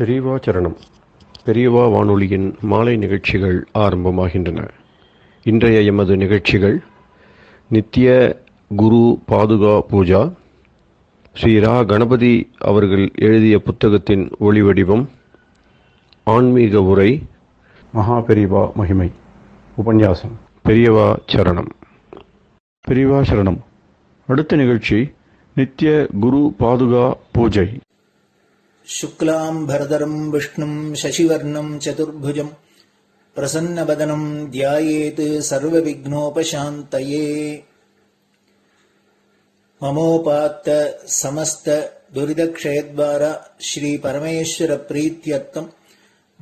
பெரியவா சரணம். பெரியவா வானொலியின் மாலை நிகழ்ச்சிகள் ஆரம்பமாகின்றன. இன்றைய எமது நிகழ்ச்சிகள் நித்திய குரு பாதுகா பூஜா, ஸ்ரீ ரா கணபதி அவர்கள் எழுதிய புத்தகத்தின் ஒளிவடிவம், ஆன்மீக உரை, மகா பெரியவா மகிமை, உபன்யாசம். பெரியவா சரணம். பெரியவா சரணம். அடுத்த நிகழ்ச்சி நித்திய குரு பாதுகா பூஜை. शुक्लां भरदरं विष्णुं शशिवर्णं चतुर्भुजं प्रसन्नवदनं ध्यायेत् सर्वविघ्नोपशान्तये। ममोपात्त समस्त दुरितक्षयद्वारा श्री परमेश्वर प्रीत्यर्थं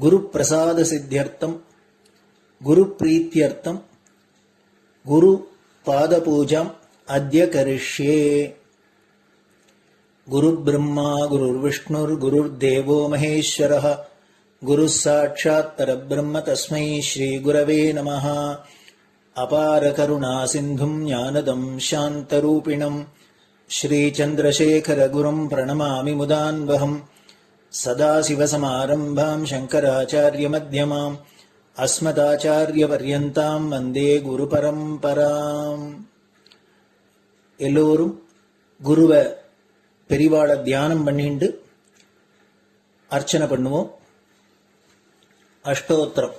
गुरुप्रसाद सिद्ध्यर्थं गुरुप्रीत्यर्थं गुरुपादपूजाम् अद्य करिष्ये। गुरुर्ब्रह्मा गुरुर्विष्णुर्गुरुर्देवो महेश्वरः गुरुः साक्षात् परब्रह्म तस्मै श्रीगुरवे नमः। अपारकरुणासिन्धुं ज्ञानदं शान्तरूपिणं श्रीचन्द्रशेखरगुरुं प्रणमामि मुदान्वहम्। सदाशिवसमारम्भां शङ्कराचार्यमध्यमाम् अस्मदाचार्यपर्यन्तां वन्दे गुरुपरम्पराम्. எல்லோரும் குருவை பெரிவாளை தியானம் பண்ணிண்டு அர்ச்சனை பண்ணுவோம். அஷ்டோத்திரம்.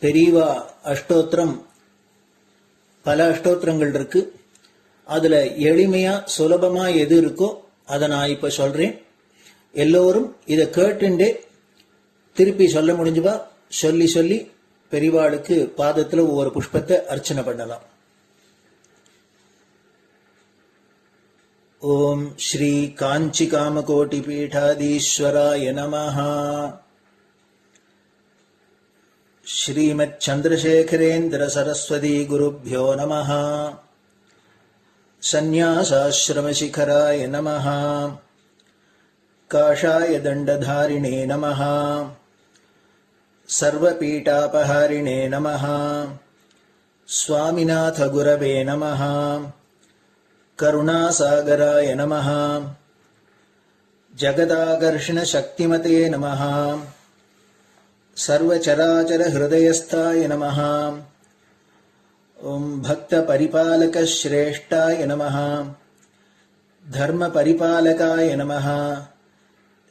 பெரியவா அஷ்டோத்திரம் பல அஷ்டோத்திரங்கள் இருக்கு. அதுல எளிமையா சுலபமா எது இருக்கோ அதை நான் இப்ப சொல்றேன். எல்லோரும் இதை கேட்டுண்டே திருப்பி சொல்ல முடிஞ்சுவா சொல்லி சொல்லி பெரிவாளுக்கு பாதத்துல ஒவ்வொரு புஷ்பத்தை அர்ச்சனை பண்ணலாம். ओम श्री कांची कामकोटि पीठाधीश्वराय नमः. श्रीमत् चंद्रशेखरेन्द्र सरस्वती गुरुभ्यो नमः. संन्यासाश्रम शिखराय नमः. काषाय दंडधारिणे नमः. सर्वपीठापहारिणे नमः. स्वामिनाथ गुरवे नमः. करुणासागराय नमः. जगदाकर्षण शक्तिमते नमः. सर्वचराचर हृदयस्थाय नमः. ओम भक्त परिपालक श्रेष्ठाय नमः. धर्म परिपालकाय नमः.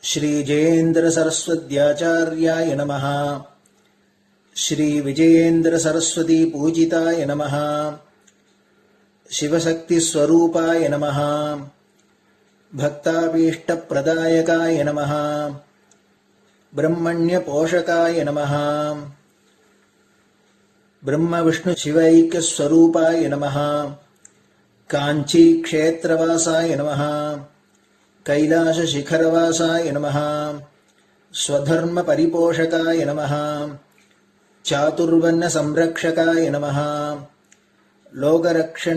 श्री जयेन्द्र सरस्वत्याचार्याय नमः. श्री विजयेन्द्र सरस्वती पूजिताय नमः. शिवशक्ति स्वरूपाय नमः. भक्ताभीष्ट प्रदायकाय नमः. ब्रह्मण्य पोषकाय नमः. ब्रह्म विष्णु शिवैक्य स्वरूपाय नमः. कांची क्षेत्रवासाय नमः. कैलाश शिखरवासाय नमः. स्वधर्म परिपोषकाय नमः. चातुर्वर्ण संरक्षकाय नमः. लोकरक्षण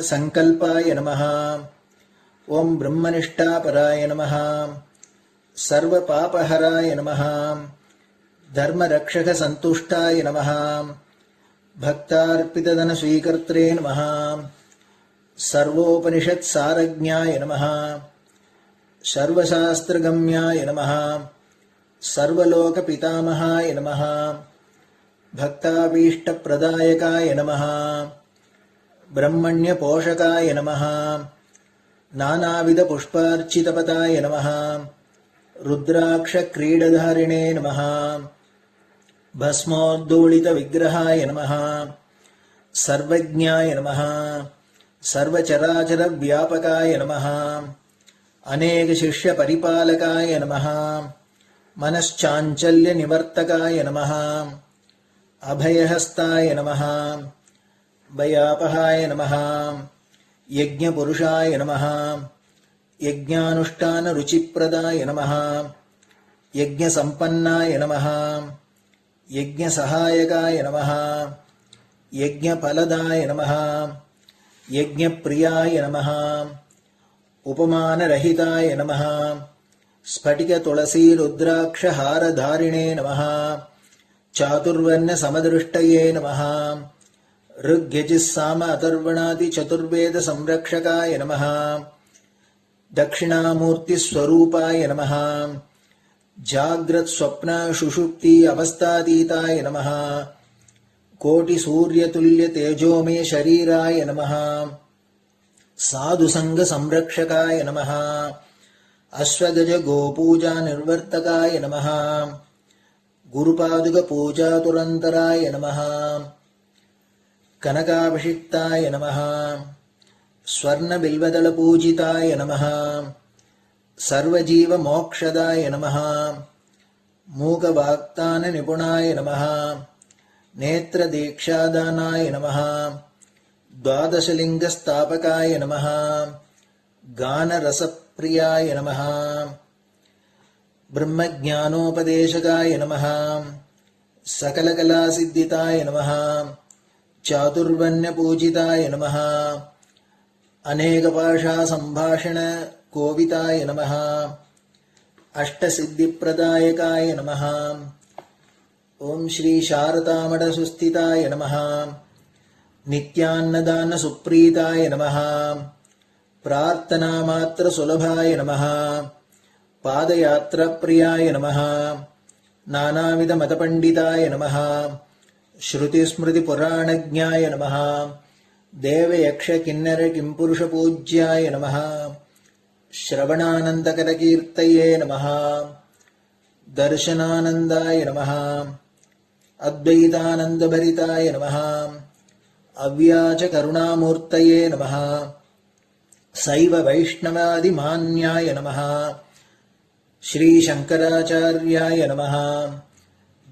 संकल्पाय नमः. ओम ब्रह्मनिष्ठापराय नमः. सर्वपापहराय नमः. धर्मरक्षक संतुष्टाय नमः. भक्तार्पितधन स्वीकर्त्रे नमः. सर्वोपनिषत् सारज्ञाय नमः. सर्वशास्त्रगम्याय नमः. सर्वलोक पितामहाय नमः. भक्ताभीष्ट प्रदायकाय नमः. ब्रह्मण्य पोषकाय नमः. नानाविध पुष्पार्चितपताय नमः. रुद्राक्ष क्रीडधारिणे नमः. भस्मोद्दोलित विग्रहाय नमः. सर्वज्ञाय नमः. सर्वचराचर व्यापकाय नमः. अनेक शिष्य परिपालकाय नमः. मनश्चाञ्चल्य निवर्तकाय नमः. अभयहस्ताय नमः. भयापहाय नमः. यज्ञपुरुषाय नमः. यज्ञानुष्ठान रुचिप्रदाय नमः. यज्ञसम्पन्नाय नमः. यज्ञसहायकाय नमः. यज्ञफलदाय नमः. यज्ञप्रियाय नमः. उपमानरहिताय नमः. स्फटिक तुलसी रुद्राक्ष हारधारिणे नमः. चातुर्वर्ण समदृष्टये नमः. ऋग्यजुस्साम अथर्वणादि चतुर्वेद संरक्षकाय नमः. दक्षिणामूर्तिस्वरूपाय नमः जाग्रत् स्वप्न सुषुप्ति अवस्थातीताय नमः कोटिसूर्यतुल्यतेजोमय शरीराय नमः साधुसङ्गसंरक्षकाय नमः अश्वगज गोपूजा निर्वर्तकाय नमः गुरुपादुकपूजातुरन्तराय नमः कनकाभिषिक्ताय नमः स्वर्णबिल्वदलपूजिताय नमः सर्वजीवमोक्षदाय नमः मूकवाक्ताननिपुणाय नमः नेत्रदीक्षादानाय नमः द्वादशलिङ्गस्थापकाय नमः गानरसप्रियाय नमः ब्रह्मज्ञानोपदेशकाय नमः सकलकलासिद्धिताय नमः चातुर्वर्ण्यपूजिताय नमः अनेकभाषासम्भाषण कोविताय नमः अष्टसिद्धिप्रदायकाय नमः ओम श्री शारदामठसुस्थिताय नमः नित्यान्नदानसुप्रीताय नमः प्रार्थनामात्रसुलभाय नमः पादयात्राप्रियाय नमः नानाविधमतपण्डिताय नमः श्रुतिस्मृतिपुराणज्ञाय नमः देवयक्षकिन्नरकिंपुरुषपूज्याय नमः श्रवणानन्दकरकीर्तये नमः दर्शनानन्दाय नमः अद्वैतानन्दभरिताय नमः अव्याजकरुणामूर्तये नमः शैव वैष्णवादिमान्याय नमः श्रीशङ्कराचार्याय नमः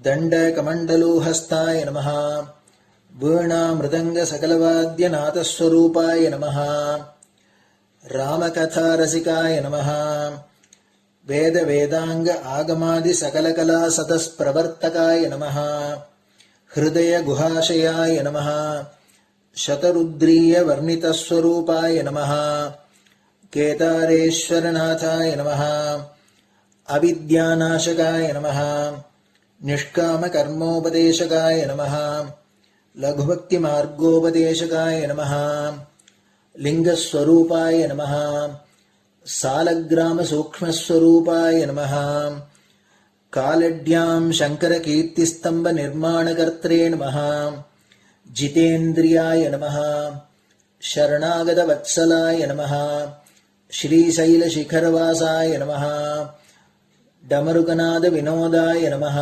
दण्डकमण्डलोहस्ताय नमः वीणामृदङ्गसकलवाद्यनाथस्वरूपाय नमः रामकथारसिकाय नमः वेदवेदाङ्ग आगमादिसकलकलासतस्प्रवर्तकाय नमः हृदयगुहाशयाय नमः शतरुद्रीयवर्णितस्वरूपाय नमः केदारेश्वरनाथाय नमः अविद्यानाशकाय नमः निष्कामकर्मोपदेशकाय नमः लघुभक्तिमार्गोपदेशकाय नमः लिङ्गस्वरूपाय नमः सालग्रामसूक्ष्मस्वरूपाय नमः कालड्यां शङ्करकीर्तिस्तम्भनिर्माणकर्त्रे नमः जितेन्द्रियाय नमः शरणागतवत्सलाय नमः श्रीशैलशिखरवासाय नमः डमरुकनादविनोदाय नमः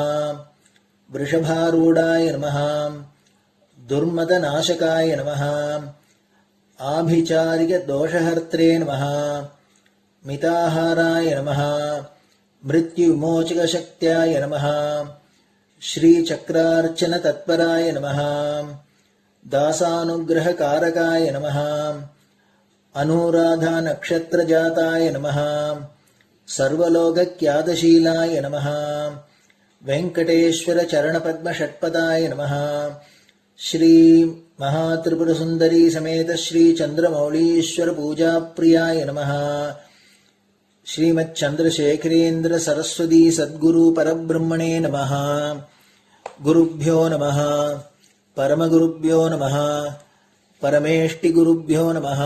वृषभारूढाय नमः दुर्मदनाशकाय नमः आभिचारिकदोषहर्त्रे नमः मिताहाराय नमः मृत्युविमोचकशक्त्याय नमः श्रीचक्रार्चनतत्पराय नमः दासानुग्रहकारकाय नमः अनुराधानक्षत्रजाताय नमः सर्वलोकख्यातशीलाय नमः वेङ्कटेश्वरचरणपद्मषट्पदाय नमः श्री महात्रिपुरसुन्दरी समेत श्री चन्द्रमौलीश्वर पूजाप्रियाय नमः श्रीमच्चन्द्रशेखरेन्द्र सरस्वती सद्गुरु परब्रह्मणे नमः गुरुभ्यो नमः परमगुरुभ्यो नमः परमेष्टिगुरुभ्यो नमः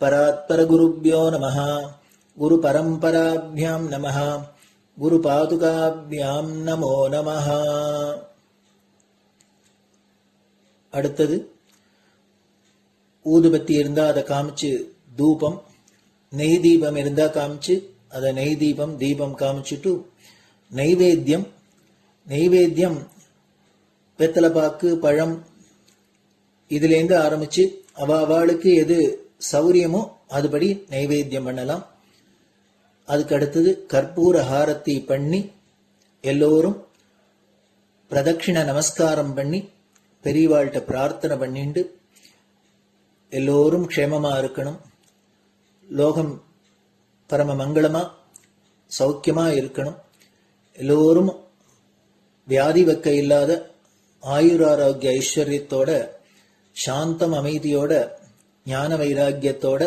परात्परगुरुभ्यो नमः गुरुपरम्पराभ्यां नमः गुरुपादुकाभ्यां नमो नमः. அடுத்தது ஊதுபத்தி இருந்தா அதை காமிச்சு தூபம், நெய் தீபம் இருந்தா காமிச்சு அதை நெய் தீபம் தீபம் காமிச்சுட்டு நைவேத்தியம் வெத்தலைப்பாக்கு பழம் இதுலேருந்து ஆரம்பிச்சு அவளுக்கு எது சௌரியமோ அதுபடி நைவேத்தியம் பண்ணலாம். அதுக்கு அடுத்தது கற்பூர ஹாரத்தி பண்ணி எல்லோரும் பிரதட்சிண நமஸ்காரம் பண்ணி பெரியவாள்கிட்ட பிரார்த்தனை பண்ணிண்டு எல்லோரும் க்ஷேமமா இருக்கணும், லோகம் பரம மங்களமா சௌக்கியமா இருக்கணும், எல்லோரும் வியாதி வெக்க இல்லாத ஆயுராரோக்கிய ஐஸ்வர்யத்தோட சாந்தம் அமைதியோட ஞான வைராக்கியத்தோட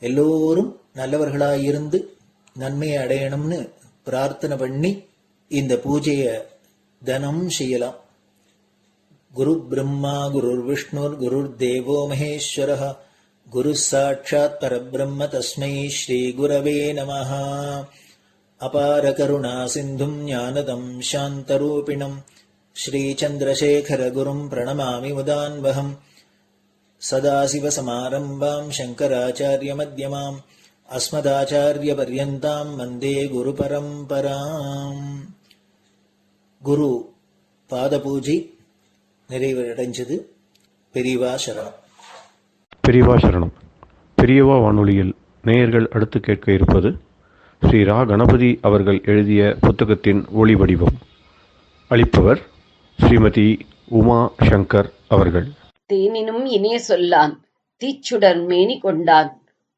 எல்லோரும் நல்லவர்களாயிருந்து நன்மையை அடையணும்னு பிரார்த்தனை பண்ணி இந்த பூஜையை தினம் செய்யலாம். குரு பிரம்மா குருர் விஷ்ணுர் குருர் தேவோ மகேஸ்வரः குரு சாட்சாத் பரபிரம்ம தஸ்மை ஸ்ரீ குரவே நமஹ. அபார கருணா சிந்தும் ஞானதம் சாந்தரூபிணம் ஸ்ரீ சந்திரசேகர குரும் பிரணமாமி முதான்வகம். சதாசிவசமாரம்பாம் சங்கராச்சாரிய மத்யமாம் அஸ்மதாச்சாரிய பர்யந்தாம் வந்தே குரு பரம்பராம். குரு பாத பூஜை நிறைவடைஞ்சது. பெரியவா சரணம். பெரியவா சரணம். பெரியவா வானொலியில் நேயர்கள் அடுத்து கேட்க இருப்பது ஸ்ரீ ரா கணபதி அவர்கள் எழுதிய புத்தகத்தின் ஒளி வடிவம். அளிப்பவர் ஸ்ரீமதி உமா சங்கர் அவர்கள். தேனினும் இனிய சொல்லான் தீச்சுடர் மேனி கொண்டான்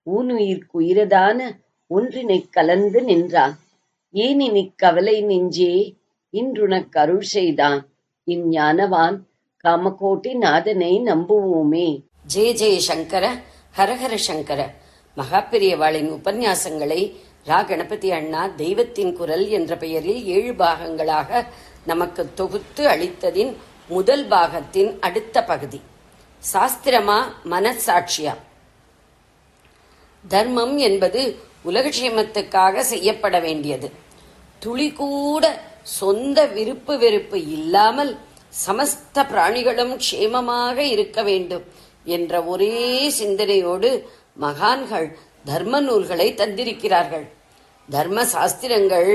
ஊனுயிர்க்குயிரதான ஒன்றினைக் கலந்து நின்றான் ஏனினிக் கவலை நெஞ்சே இன்றுனக் அருள் செய்தான் இஞ்ஞானவான் காமகோட்டி நாதனை நம்புவோமே. ஜெய ஜெய சங்கர, ஹரஹர சங்கர. மகாபெரியவாளின் உபன்யாசங்களை ரா கணபதி அண்ணா தெய்வத்தின் குரல் என்ற பெயரில் 7 பாகங்களாக நமக்கு தொகுத்து அளித்ததின் முதல் பாகத்தின் அடுத்த பகுதி. சாஸ்திரமா மனசாட்சியா? தர்மம் என்பது உலகக்ஷேமத்துக்காக செய்யப்பட வேண்டியது. துளி கூட சொந்த விருப்பு வெறுப்பு இல்லாமல் சமஸ்த பிராணிகளும் க்ஷேமமாக இருக்க வேண்டும் என்ற ஒரே சிந்தனையோடு மகான்கள் தர்ம நூல்களை தந்திருக்கிறார்கள். தர்ம சாஸ்திரங்கள்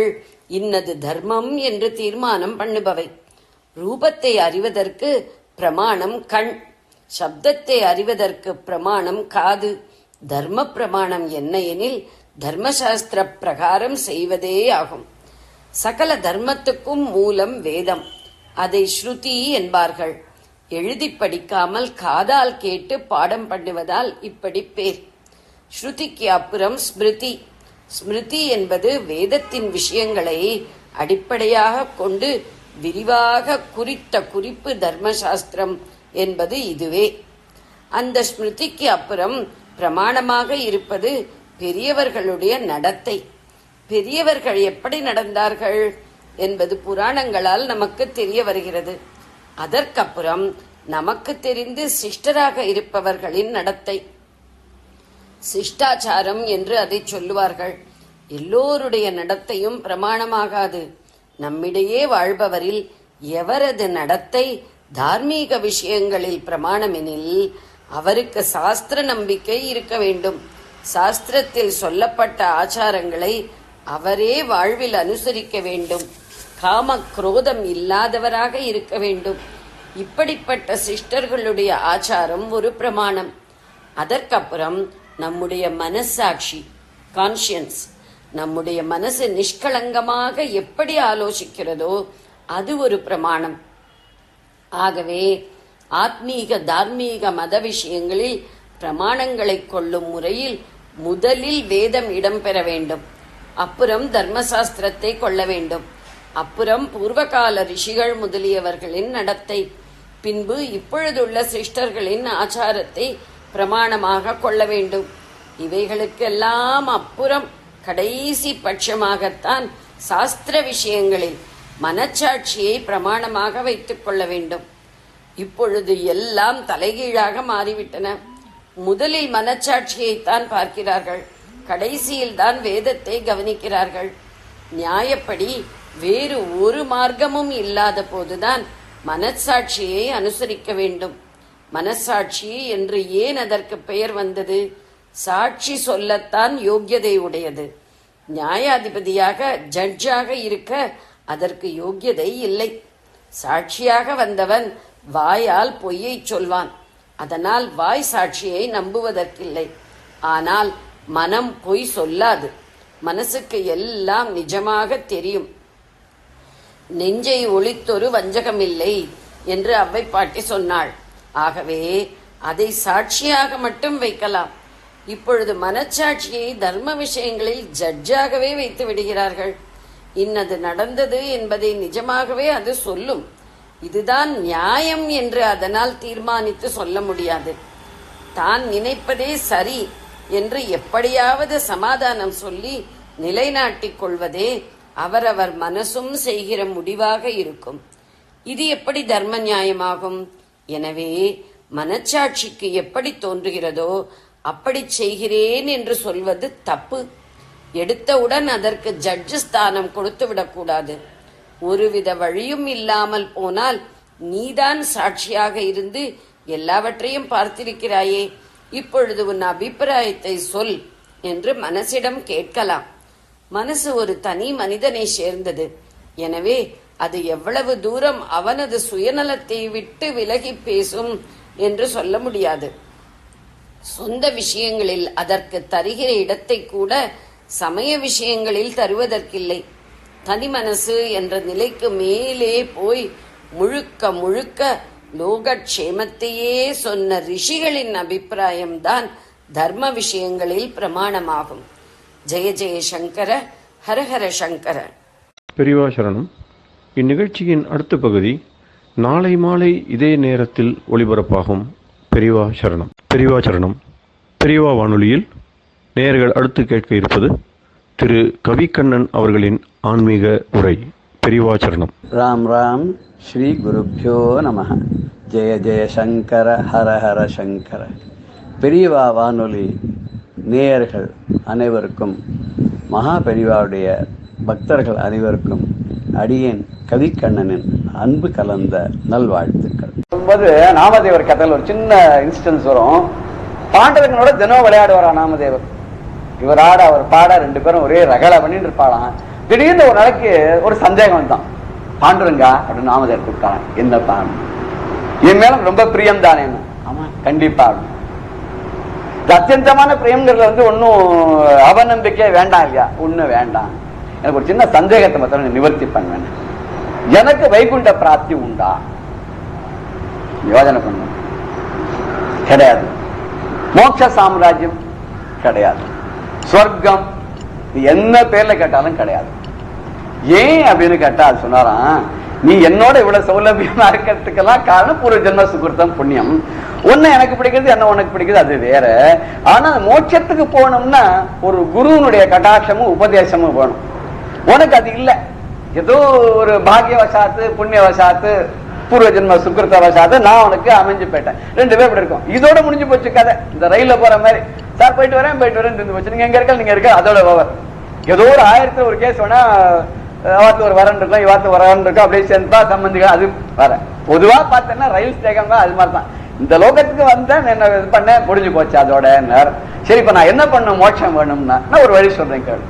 இன்னது தர்மம் என்று தீர்மானம் பண்ணுபவை. ரூபத்தை அறிவதற்கு பிரமாணம் கண், சப்தத்தை அறிவதற்கு பிரமாணம் காது. தர்ம பிரமாணம் என்ன எனில் தர்மசாஸ்திர பிரகாரம் செய்வதே ஆகும். சகல தர்மத்துக்கும் மூலம் வேதம். அதை ஸ்ருதி என்பார்கள். எழுதி படிக்காமல் காதால் கேட்டு பாடம் பண்ணுவதால் இப்படி பேர். ஸ்ருதிக்கு அப்புறம் ஸ்மிருதி. ஸ்மிருதி என்பது வேதத்தின் விஷயங்களை அடிப்படையாக கொண்டு விரிவாக குறித்த குறிப்பு தர்மசாஸ்திரம் என்பது இதுவே. அந்த ஸ்மிருதிக்கு அப்புறம் பிரமாணமாக இருப்பது பெரியவர்களுடைய நடத்தை. பெரியவர்கள் எப்படி நடந்தார்கள் என்பது புராணங்களால் நமக்கு தெரிய வருகிறது. அதற்கப்புறம் நமக்கு தெரிந்து சிஷ்டராக இருப்பவர்களின் நடத்தை, சிஷ்டாச்சாரம் என்று அதை சொல்லுவார்கள். எல்லோருடைய நடத்தையும் பிரமாணமாகாது. நம்மிடையே வாழ்பவரில் எவரது நடத்தை தார்மீக விஷயங்களில் பிரமாணமெனில் அவருக்கு சாஸ்திர நம்பிக்கை இருக்க வேண்டும். சாஸ்திரத்தில் சொல்லப்பட்ட ஆச்சாரங்களை அவரே வாழ்வில் அனுசரிக்க வேண்டும். காம குரோதம் இல்லாதவராக இருக்க வேண்டும். இப்படிப்பட்ட சிஷ்டர்களுடைய ஆச்சாரம் ஒரு பிரமாணம். அதற்கப்புறம் நம்முடைய மனசாட்சி, கான்ஷியன்ஸ், நம்முடைய மனசு நிஷ்களங்கமாக எப்படி ஆலோசிக்கிறதோ அது ஒரு பிரமாணம். ஆகவே ஆத்மீக தார்மீக மத விஷயங்களில் பிரமாணங்களை கொள்ளும் முறையில் முதலில் வேதம் இடம்பெற வேண்டும். அப்புறம் தர்மசாஸ்திரத்தை கொள்ள வேண்டும். அப்புறம் பூர்வகால ரிஷிகள் முதலியவர்களின் நடத்தை, பின்பு இப்பொழுதுள்ள சிஷ்டர்களின் ஆச்சாரத்தை பிரமாணமாக கொள்ள வேண்டும். இவைகளுக்கெல்லாம் அப்புறம் கடைசி பட்சமாகத்தான் சாஸ்திர விஷயங்களில் மனச்சாட்சியை பிரமாணமாக வைத்துக் கொள்ள வேண்டும். இப்பொழுது எல்லாம் தலைகீழாக மாறிவிட்டன. முதலில் மனச்சாட்சியைத்தான் பார்க்கிறார்கள், கடைசியில் தான் வேதத்தை கவனிக்கிறார்கள். நியாயப்படி வேறு ஒரு மார்க்கமும் இல்லாத போதுதான் மனச்சாட்சியை அனுசரிக்க வேண்டும். மனசாட்சி என்று ஏன் அதற்கு பெயர் வந்தது? சாட்சி சொல்லத்தான் யோக்கியதை உடையது. நியாயாதிபதியாக, ஜட்ஜாக இருக்க அதற்கு யோக்கியதை இல்லை. சாட்சியாக வந்தவன் வாயால் பொய்யை சொல்வான். அதனால் வாய் சாட்சியை நம்புவதற்கில்லை. ஆனால் மனம் பொய் சொல்லாது. மனசுக்கு எல்லாம் நிஜமாக தெரியும். நெஞ்சை ஒளித்தொரு வஞ்சகமில்லை என்று அவ்வை பாட்டி சொன்னாள். ஆகவே அதை சாட்சியாக மட்டும் வைக்கலாம். இப்பொழுது மனச்சாட்சியை தர்ம விஷயங்களில் ஜட்ஜாகவே வைத்து விடுகிறார்கள். இன்னது நடந்தது என்பதை நிஜமாகவே அது சொல்லும். இதுதான் நியாயம் என்று அதனால் தீர்மானித்து சொல்ல முடியாது. தான் நினைப்பதே சரி என்று எப்படியாவது சமாதானம் சொல்லி நிலைநாட்டிக் கொள்வதே அவரவர் மனசும் செய்கிற முடிவாக இருக்கும். இது எப்படி தர்ம நியாயமாகும்? எனவே மனச்சாட்சிக்கு எப்படி தோன்றுகிறதோ அப்படி செய்கிறேன் என்று சொல்வது தப்பு. எடுத்தவுடன் அதற்கு ஜட்ஜு ஸ்தானம் கொடுத்து விடக்கூடாது. ஒருவித வழியும் இல்லாமல் போனால் நீதான் சாட்சியாக இருந்து எல்லாவற்றையும் பார்த்திருக்கிறாயே, இப்பொழுது உன் அபிப்பிராயத்தை சொல் என்று மனசிடம் கேட்கலாம். மனசு ஒரு தனி மனிதனை சேர்ந்தது. எனவே அது எவ்வளவு தூரம் அவனது சுயநலத்தை விட்டு விலகி பேசும் என்று சொல்ல முடியாது. சொந்த விஷயங்களில் அதற்கு தருகிற இடத்தை கூட சமய விஷயங்களில் தருவதற்கில்லை. தனி மனசு என்ற நிலைக்கு மேலே போய் முழுக்க முழுக்க லோகக்ஷேமத்தையே சொன்ன ரிஷிகளின் அபிப்பிராயம்தான் தர்ம விஷயங்களில் பிரமாணமாகும். ஜெய ஜெய சங்கர, ஹரஹர சங்கர. பெரியவா சரணம். இந்நிகழ்ச்சியின் அடுத்த பகுதி நாளை மாலை இதே நேரத்தில் ஒளிபரப்பாகும். பெரியவா சரணம். பெரியவா சரணம். பெரியவா வானொலியில் நேயர்கள் அடுத்து கேட்க இருப்பது திரு கவிக்கண்ணன் அவர்களின் ஆன்மீக உரை. பெரியவா சரணம். ராம் ராம். ஸ்ரீ குருப்யோ நமஹ. ஜெய ஜெய சங்கர, ஹர ஹர சங்கர. பெரியவா வானொலி நேயர்கள் அனைவருக்கும், மகா பெரியவாவுடைய பக்தர்கள் அனைவருக்கும் அடியேன் கவிக்கண்ணனின் அன்பு கலந்த நல்வாழ்த்துக்கள். சொல்லும்போது நாமதேவர் கதையில் ஒரு சின்ன இன்ஸ்டன்ஸ் வரும். பாண்டவர்களோட தினம் விளையாடுவாரா நாமதேவர். இவர் ஆட அவர் பாட, ரெண்டு பேரும் ஒரே ரகலை பண்ணிட்டு இருப்பாளாம். திடீர்னு ஒரு நாளைக்கு ஒரு சந்தேகம் தான். பாண்டுரங்கா அப்படின்னு நாமதேவர் கூப்பிட்டாங்க. என்னப்பா? என் மேல ரொம்ப பிரியம் தானே? ஆமா கண்டிப்பா. அத்தியந்தமான பிரியம்ங்கிறதுல ஒன்னும் அவநம்பிக்கையே வேண்டாம் இல்லையா? ஒன்னும் வேண்டாம். எனக்கு ஒரு சின்ன சந்தேகத்தை மாத்திரம் நிவர்த்தி பண்ணுவேன். எனக்கு வைகுண்ட பிராப்தி உண்டா? யோஜனை பண்ணுவேன். கிடையாது. மோட்ச சாம்ராஜ்யம் கிடையாது. சொர்க்கம் என்ன பேர்ல கேட்டாலும் கிடையாது. ஏன் அப்படின்னு கேட்டா அது சொன்னாராம், நீ என்னோட இவ்வளவு சௌலபியமா இருக்கிறதுக்கெல்லாம் காரணம் பூர்வ ஜென்ம சுகிருத்தம் புண்ணியம். ஒன்னு எனக்கு பிடிக்கிறது, என்ன உனக்கு பிடிக்கிறது, அது வேற. ஆனா மோட்சத்துக்கு போகணும்னா ஒரு குருவனுடைய கட்டாட்சமும் உபதேசமும் வேணும். உனக்கு அது இல்லை. ஏதோ ஒரு பாகியவசாத்து புண்ணியவசாத்து பூர்வ ஜென்ம சுகிருத்த வசாத்து நான் உனக்கு அமைஞ்சு போயிட்டேன். ரெண்டு பேர் இப்படி இருக்கும். இதோட முடிஞ்சு போச்சு கதை. இந்த ரயில்ல போற மாதிரி, சார் போயிட்டு வரேன் இருந்து போச்சு. நீங்க எங்க இருக்க, நீங்க இருக்க, அதோட ஓவர். ஏதோ ஒரு 1000 ஒரு கேஸ் வேணா, அவாத்து ஒரு வரன் இருக்கும், இவாத்து வரன் இருக்கும், அப்படியே சேர்ந்தா சம்பந்திகள் அது வர. பொதுவா பார்த்தேன்னா ரயில் ஸ்டேஷன் அது மாதிரிதான். இந்த லோகத்துக்கு வந்தேன், என்ன இது பண்ண முடிஞ்சு போச்சு அதோட. சரி இப்ப நான் என்ன பண்ணும், மோட்சம் வேணும்னா நான் ஒரு வழி சொல்றேன் கேளு.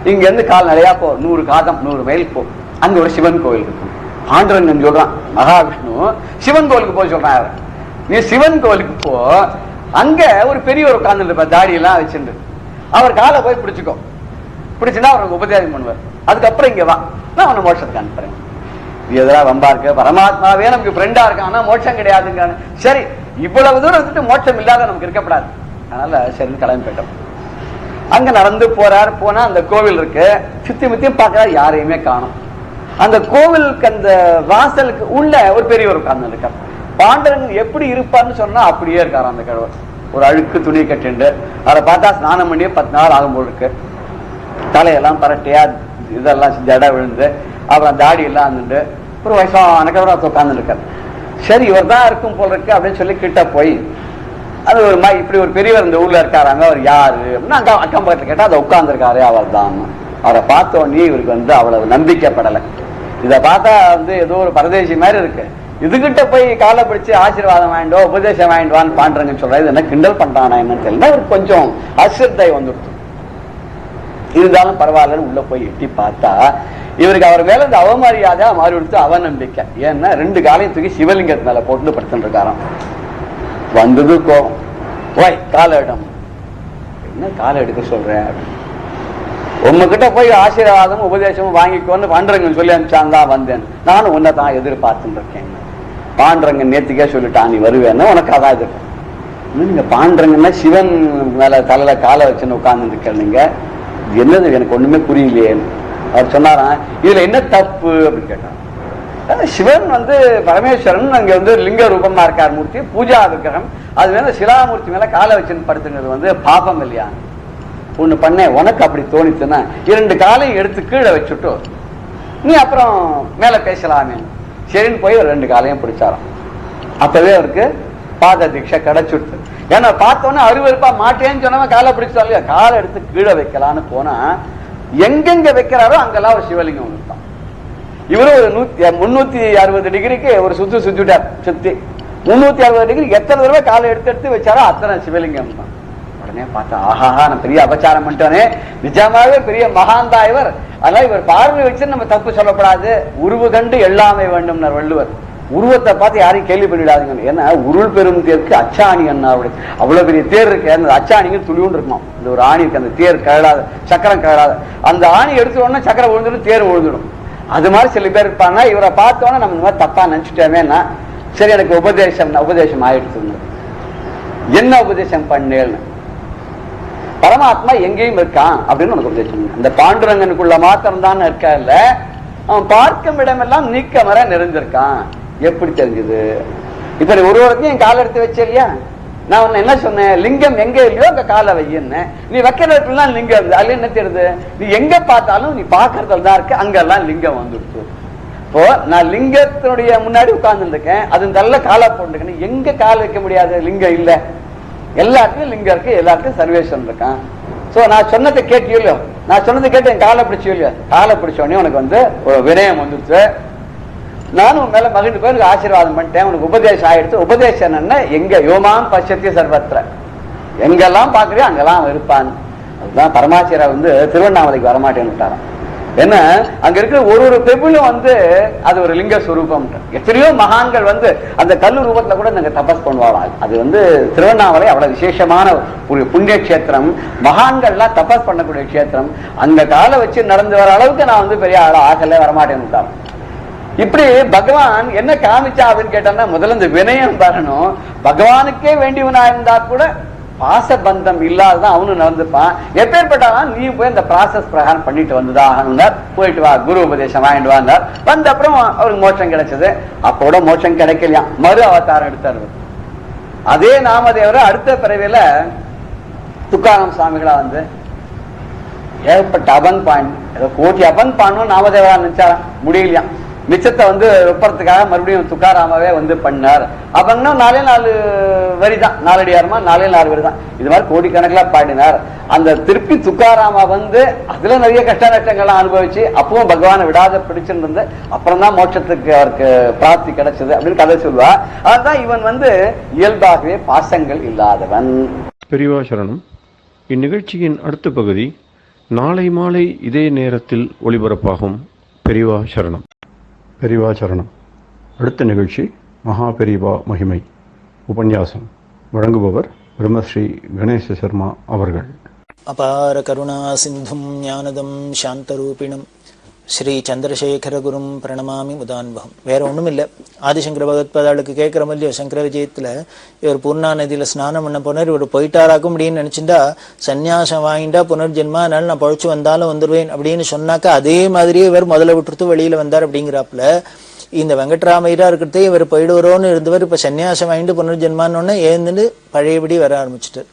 இங்க இருந்து கால் நிலையா போ, 100 காதம் 100 மைல் போ. அங்க ஒரு சிவன் கோவில் இருக்கும். ஆண்டவன் சொல்றான், மகாவிஷ்ணு சிவன் கோவிலுக்கு போய் சொல்றான். நீ சிவன் கோவிலுக்கு போ, அங்க ஒரு பெரியவர் உட்கார்ந்து தாடியெல்லாம் வச்சுட்டு அவர் காலை போய் பிடிச்சுக்கோ. பிடிச்சுன்னா அவருக்கு உபதேசம் பண்ணுவார். அதுக்கப்புறம் இங்க வா, நான் உன்னை மோட்சத்துக்கு அனுப்புறேன். எதிரா வம்பா இருக்க, பரமாத்மாவே நமக்கு ஃப்ரெண்டா இருக்கான், ஆனா மோட்சம் கிடையாதுங்க. சரி இவ்வளவு தூரம் வந்துட்டு மோட்சம் இல்லாத நமக்கு இருக்கப்படாது, அதனால சரி கிளம்பி போயிட்டோம். அங்க நடந்து போறாரு. போனா அந்த கோவில் இருக்கு. சுத்தி முத்தியும் பார்க்கறாரு, யாரையுமே காணும். அந்த கோவிலுக்கு அந்த வாசலுக்கு உள்ள ஒரு பெரியவர் உட்கார்ந்து இருக்கார். பாண்டவன் எப்படி இருப்பார்னு சொன்னா அப்படியே இருக்காரு அந்த கடவுள். ஒரு அழுக்கு துணி கட்டிண்டு, அதை பார்த்தா ஸ்நானம் பண்ணியே 10 நாள் ஆகும் போல் இருக்கு. தலையெல்லாம் பரட்டையா இதெல்லாம் ஜட விழுந்து, அப்புறம் தாடி எல்லாம் வந்துட்டு ஒரு வயசான கடவுள் உட்கார்ந்து இருக்காரு. சரி இவர் தான் இருக்கும் போல் இருக்கு அப்படின்னு சொல்லி கிட்ட போய், அது ஒரு இப்படி ஒரு பெரியவர் இந்த ஊர்ல இருக்காராங்க, அவர் யாரு அப்படின்னா அங்க அக்கம் பக்கத்துல கேட்டா அதை உட்கார்ந்து இருக்காரு அவர் தான். அவரை பார்த்த உடனே இவருக்கு அவ்வளவு நம்பிக்கைப்படலை. இதை பார்த்தா ஏதோ ஒரு பரதேசி மாதிரி இருக்கு. இதுகிட்ட போய் காலை பிடிச்சு ஆசீர்வாதம் வாங்கிட்டோ உபதேசம் வாங்கிடுவான்னு பாண்டுறங்கன்னு சொல்றாரு. இது என்ன கிண்டல் பண்றானா என்னன்னு தெரியல. அவருக்கு கொஞ்சம் அசிரத்தை வந்துடுச்சு. இருந்தாலும் பரவாயில்லன்னு உள்ள போய் எட்டி பார்த்தா இவருக்கு அவர் மேல இந்த அவமரியாதையா மாறி கொடுத்து அவநம்பிக்கை. ஏன்னா 2 காலையும் தூக்கி சிவலிங்கத்து மேல போட்டு படுத்துட்டு இருக்காராம். வந்தது கோபம். ஓய் காலை இடம், என்ன காலை எடுக்க சொல்றேன், உங்ககிட்ட போய் ஆசீர்வாதம் உபதேசமும் வாங்கிக்கோன்னு பாண்டரங்கன் சொல்லி அனுப்பிச்சான் தான் வந்தேன். நானும் உன்னை தான் எதிர்பார்த்துட்டு இருக்கேன். பாண்டரங்கன் நேற்றுக்கே சொல்லிட்டான் நீ வருவேன்னு, உனக்கு அதான் எதிர்ப்பு. நீங்க பாண்டரங்கன்னா சிவன் மேல தலையில காலை வச்சுன்னு உட்கார்ந்து இருக்கிறீங்க, என்னது எனக்கு ஒண்ணுமே புரியலையே. அவர் சொன்னாராம், இதுல என்ன தப்பு அப்படின்னு கேட்டான். சிவன் பரமேஸ்வரன் அங்க லிங்க ரூபமா இருக்கார், மூர்த்தி பூஜா விக்கிரகம். அது மேல சிலாமூர்த்தி மேல காலை வச்சுன்னு படுத்துங்கிறது பாபம் இல்லையா? ஒண்ணு பண்ண உனக்கு அப்படி தோணிச்சுன்னா 2 காலையும் எடுத்து கீழே வச்சுட்டு நீ அப்புறம் மேல பேசலாமே. சரின்னு போய் 2 காலையும் பிடிச்சாராம். அப்பவே அவருக்கு பாத தீட்சை கிடைச்சுட்டு. ஏன்னா பார்த்தோன்னே அருவருப்பா மாட்டேன்னு சொன்னவன் காலை பிடிச்சா இல்லையா, காலை எடுத்து கீழே வைக்கலான்னு போனா எங்கெங்க வைக்கிறாரோ அங்கெல்லாம் ஒரு சிவலிங்கம் இருப்பான். இவரும் ஒரு 360 டிகிரிக்கு ஒரு சுத்திட்டார். சுத்தி 360 டிகிரி எத்தனை தடவை காலை எடுத்து வச்சாரோ அத்தனை சிவலிங்கம் தான். உடனே பார்த்தா ஆஹாஹா, நான் பெரிய அபச்சாரம் பண்ணிட்டோனே, நிஜமாவே பெரிய மகாந்தா இவர். அதனால இவர் பார்வை வச்சு நம்ம தப்பு சொல்லப்படாது. உருவு கண்டு எல்லாமே வேண்டும் வள்ளுவர். உருவத்தை பார்த்து யாரையும் கேள்வி பண்ணிடாதுங்க. ஏன்னா உருள் பெரும் தேருக்கு அச்சாணி அண்ணா அவ்வளவு பெரிய தேர் இருக்கு. அந்த அச்சாணிங்க துளிவுன்னு இருக்கணும். இந்த ஒரு ஆணி இருக்கு, அந்த தேர் கழலாத, சக்கரம் கழலாத. அந்த ஆணி எடுத்த உடனே சக்கரம் விழுந்துடும், தேர் விழுந்துடும். அது மாதிரி சில பேர் இருப்பாங்க. இவரை பார்த்தோன்னா நம்ம இந்த மாதிரி தப்பா நினைச்சுட்டோமேன்னா, சரி எனக்கு உபதேசம் ஆயிடுச்சு. என்ன உபதேசம் பண்ணேன்னு, பரமாத்மா எங்கேயும் இருக்கான் அப்படின்னு உனக்கு உபதேசம். அந்த பாண்டுரங்கனுக்குள்ள மாத்திரம் தான் இருக்கா இல்ல, அவன் பார்க்கும் இடமெல்லாம் நீக்கமர நிறைஞ்சிருக்கான். எப்படி தெரிஞ்சது? இப்ப நீ ஒரு இடத்தையும் என் காலை எடுத்து வச்ச இல்லையா, நான் உன்ன என்ன சொன்னேன், லிங்கம் எங்க இல்லையோ அங்க காலை வையன்னு. நீ வைக்கிற இடத்துலாம் லிங்கம் இருக்கு. அதுல என்ன தெரியுது, நீ எங்க பார்த்தாலும் நீ பாக்குறதுல தான் இருக்கு, அங்கெல்லாம் லிங்கம் வந்துடுச்சு. இப்போ நான் லிங்கத்தினுடைய முன்னாடி உட்கார்ந்து இருக்கேன், அது நல்ல காலை போட்டுருக்கேன். எங்க கால் வைக்க முடியாது, லிங்கம் இல்ல. எல்லாருக்கும் லிங்கம் இருக்கு, எல்லாருக்கும் சர்வேஸ்வரன் இருக்கான். சோ நான் சொன்னதை கேட்டியோ இல்லையோ, நான் சொன்னதை கேட்டு என் காலை பிடிச்சியோ இல்லையோ, காலை பிடிச்ச உடனே உனக்கு வந்து ஒரு வினயம் வந்துச்சு. நானும் உன் மேல மகிழ்ந்து போய் எனக்கு ஆசீர்வாதம் பண்ணிட்டேன். உனக்கு உபதேசம் ஆயிடுச்சு. உபதேசம் என்ன, எங்க யோமாம் பட்சத்திய சர்வத்திர, எங்கெல்லாம் பாக்குறியோ அங்கெல்லாம் இருப்பான். அதுதான் பரமாச்சாரியா வந்து திருவண்ணாமலைக்கு வரமாட்டேன்னு விட்டாராம். என்ன அங்க இருக்கிற ஒரு பெபிலும் வந்து அது ஒரு லிங்க சுரூபம். எத்தனையோ மகான்கள் வந்து அந்த கல்லு ரூபத்துல கூட நாங்க தபஸ் பண்ணுவாங்க. அது வந்து திருவண்ணாமலை அவ்வளவு விசேஷமான ஒரு புண்ணிய கஷேத்திரம். மகான்கள்லாம் தபஸ் பண்ணக்கூடிய கஷேத்திரம். அந்த காலை வச்சு நடந்து வர அளவுக்கு நான் வந்து பெரிய ஆள ஆகல, வரமாட்டேன்னு விட்டாங்க. இப்படி பகவான் என்ன காமிச்சா அப்படின்னு கேட்டோம்னா, முதல்ல இந்த வினயம் வரணும். பகவானுக்கே வேண்டியவனா இருந்தா கூட பாசபந்தம் இல்லாததான் அவனு நடந்துப்பான். எப்பேற்பட்டாலும் நீ போய் அந்த ப்ராசஸ் பிரகாரம் பண்ணிட்டு வந்துதான் போயிட்டு வா, குரு உபதேசம் வாங்கிட்டு வாண்டார். வந்த அப்புறம் அவருக்கு மோட்சம் கிடைச்சது. அப்போட மோட்சம் கிடைக்கலையா, மறு அவதாரம் எடுத்தாரு. அதே நாமதேவரை அடுத்த பிறவில துக்காராம் சுவாமிகளா வந்து ஏகப்பட்ட அபன் பாண்ட், ஏதோ கோட்டி அபன் பாண்டும் நாமதேவரா நினைச்சாரா, முடியலையா. மிச்சத்தை வந்து வெப்பறதுக்காக மறுபடியும் துக்காராமாவே வந்து பண்ணார். அப்படின்னா 4 வரி தான், 4 அடியாரமா 4 வரி தான். இது மாதிரி கோடிக்கணக்கில் பாடினார். அந்த திருப்பி துக்காராமா வந்து அதுல நிறைய கஷ்ட நஷ்டங்கள்லாம் அனுபவிச்சு அப்பவும் பகவானை விடாத பிடிச்சிருந்து அப்புறம் தான் மோட்சத்துக்கு அவருக்கு பிராப்தி கிடைச்சது அப்படின்னு கதை சொல்லுவா. அதுதான் இவன் வந்து இயல்பாகவே பாசங்கள் இல்லாதவன். பெரியவா சரணம். இந்நிகழ்ச்சியின் அடுத்த பகுதி நாளை மாலை இதே நேரத்தில் ஒளிபரப்பாகும். பெரியவா சரணம். பெரியவா சரணம். அடுத்த நிகழ்ச்சி மகா பெரியவா மகிமை உபன்யாசம். வழங்குபவர் பிரம்மஸ்ரீ கணேச சர்மா அவர்கள். அபார கருணா சிந்தும் ஞானதம் சாந்தரூபிணம் ஸ்ரீ சந்திரசேகரகுரும் பிரணமாமி முதான்பகம். வேற ஒன்றும் இல்லை, ஆதிசங்கர பகவத்பாதாளுக்கு கேட்குற மாதிரியோ சங்கர விஜயத்தில் இவர் பூர்ணா நதியில் ஸ்நானம் பண்ண போனார். இவர் போயிட்டாராக்கும் அப்படின்னு நினச்சிட்டா சன்னியாசம் வாங்கிட்டா புனர்ஜென்மா, அதனால நான் பழிச்சு வந்தாலும் வந்துடுவேன் அப்படின்னு சொன்னாக்கா அதே மாதிரியே இவர் முதல்ல விட்டுருத்து வெளியில் வந்தார். அப்படிங்கிறாப்புல இந்த வெங்கட்ராமையரா இருக்கிறதே இவர் போயிடுவரோன்னு இருந்தவர் இப்போ சன்னியாசம் வாங்கிட்டு புனர்ஜென்மான்னு ஏந்துட்டு பழையபடி வர ஆரம்பிச்சுட்டார்.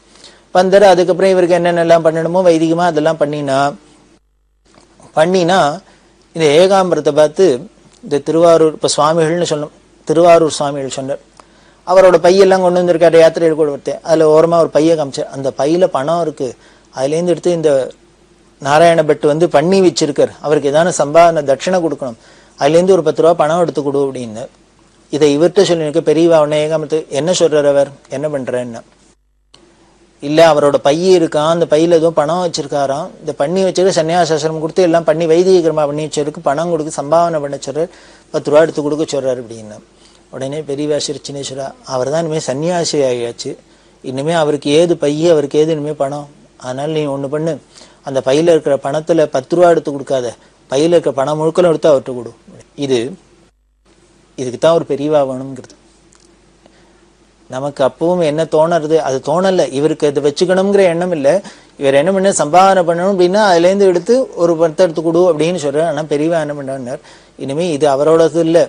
வந்தார். அதுக்கப்புறம் இவருக்கு என்னென்னலாம் பண்ணணுமோ வைதிகமாக அதெல்லாம் பண்ணினா இந்த ஏகாம்பரத்தை பார்த்து இந்த திருவாரூர் இப்போ சுவாமிகள்னு சொன்னோம், திருவாரூர் சுவாமிகள் சொன்னார். அவரோட பையெல்லாம் கொண்டு வந்திருக்காரு யாத்திரையில் கூட ஒருத்தர். அதில் ஓரமாக ஒரு பையை காமிச்சார். அந்த பையில் பணம் இருக்குது, அதுலேருந்து எடுத்து இந்த நாராயண பட்டு வந்து பண்ணி வச்சிருக்கார், அவருக்கு ஏதான சம்பாதனை தட்சிணை கொடுக்கணும், அதுலேருந்து ஒரு 10 ரூபா பணம் எடுத்து கொடு அப்படின்னு. இதை இவர்கிட்ட சொல்லியிருக்க பெரியவா உடனே ஏகாம்பரத்து என்ன சொல்கிறார், அவர் என்ன பண்ணுறேன்னு. இல்லை அவரோட பைய இருக்கான், அந்த பையில ஏதோ பணம் வச்சிருக்காராம், இந்த பண்ணி வச்சிருக்க சன்னியாசாசிரமம் கொடுத்து எல்லாம் பண்ணி வைதிகரமா பண்ணி வச்சிருக்கு, பணம் கொடுக்க சம்பாவனை பண்ண சொல்றாரு, 10 ரூபா எடுத்து கொடுக்க சொல்றாரு அப்படின்னு. உடனே பெரியவா சிரிச்சினேஸ்வரா, அவர் தான் இனிமேல் சன்னியாசி ஆகியாச்சு, இனிமேல் அவருக்கு ஏது பைய, அவருக்கு ஏது இனிமேல் பணம், அதனால நீ ஒன்று பண்ணு, அந்த பையில இருக்கிற பணத்துல 10 ரூபா எடுத்து கொடுக்காத, பையில இருக்கிற பணம் முழுக்கலும் எடுத்து அவர்கிட்ட கொடு. இதுக்கு தான் ஒரு பெரியவா வேணுங்கிறது. நமக்கு அப்பவும் என்ன தோணுறது, அது தோணல, இவருக்கு அதை வச்சுக்கணுங்கிற எண்ணம் இல்லை. இவர் என்ன பண்ண சம்பாதனை பண்ணணும் அப்படின்னா அதுலேருந்து எடுத்து ஒரு 10 எடுத்து கொடு அப்படின்னு சொல்றாரு. ஆனால் பெரியவா என்ன பண்ணார், இனிமே இது அவரோடது இல்லை,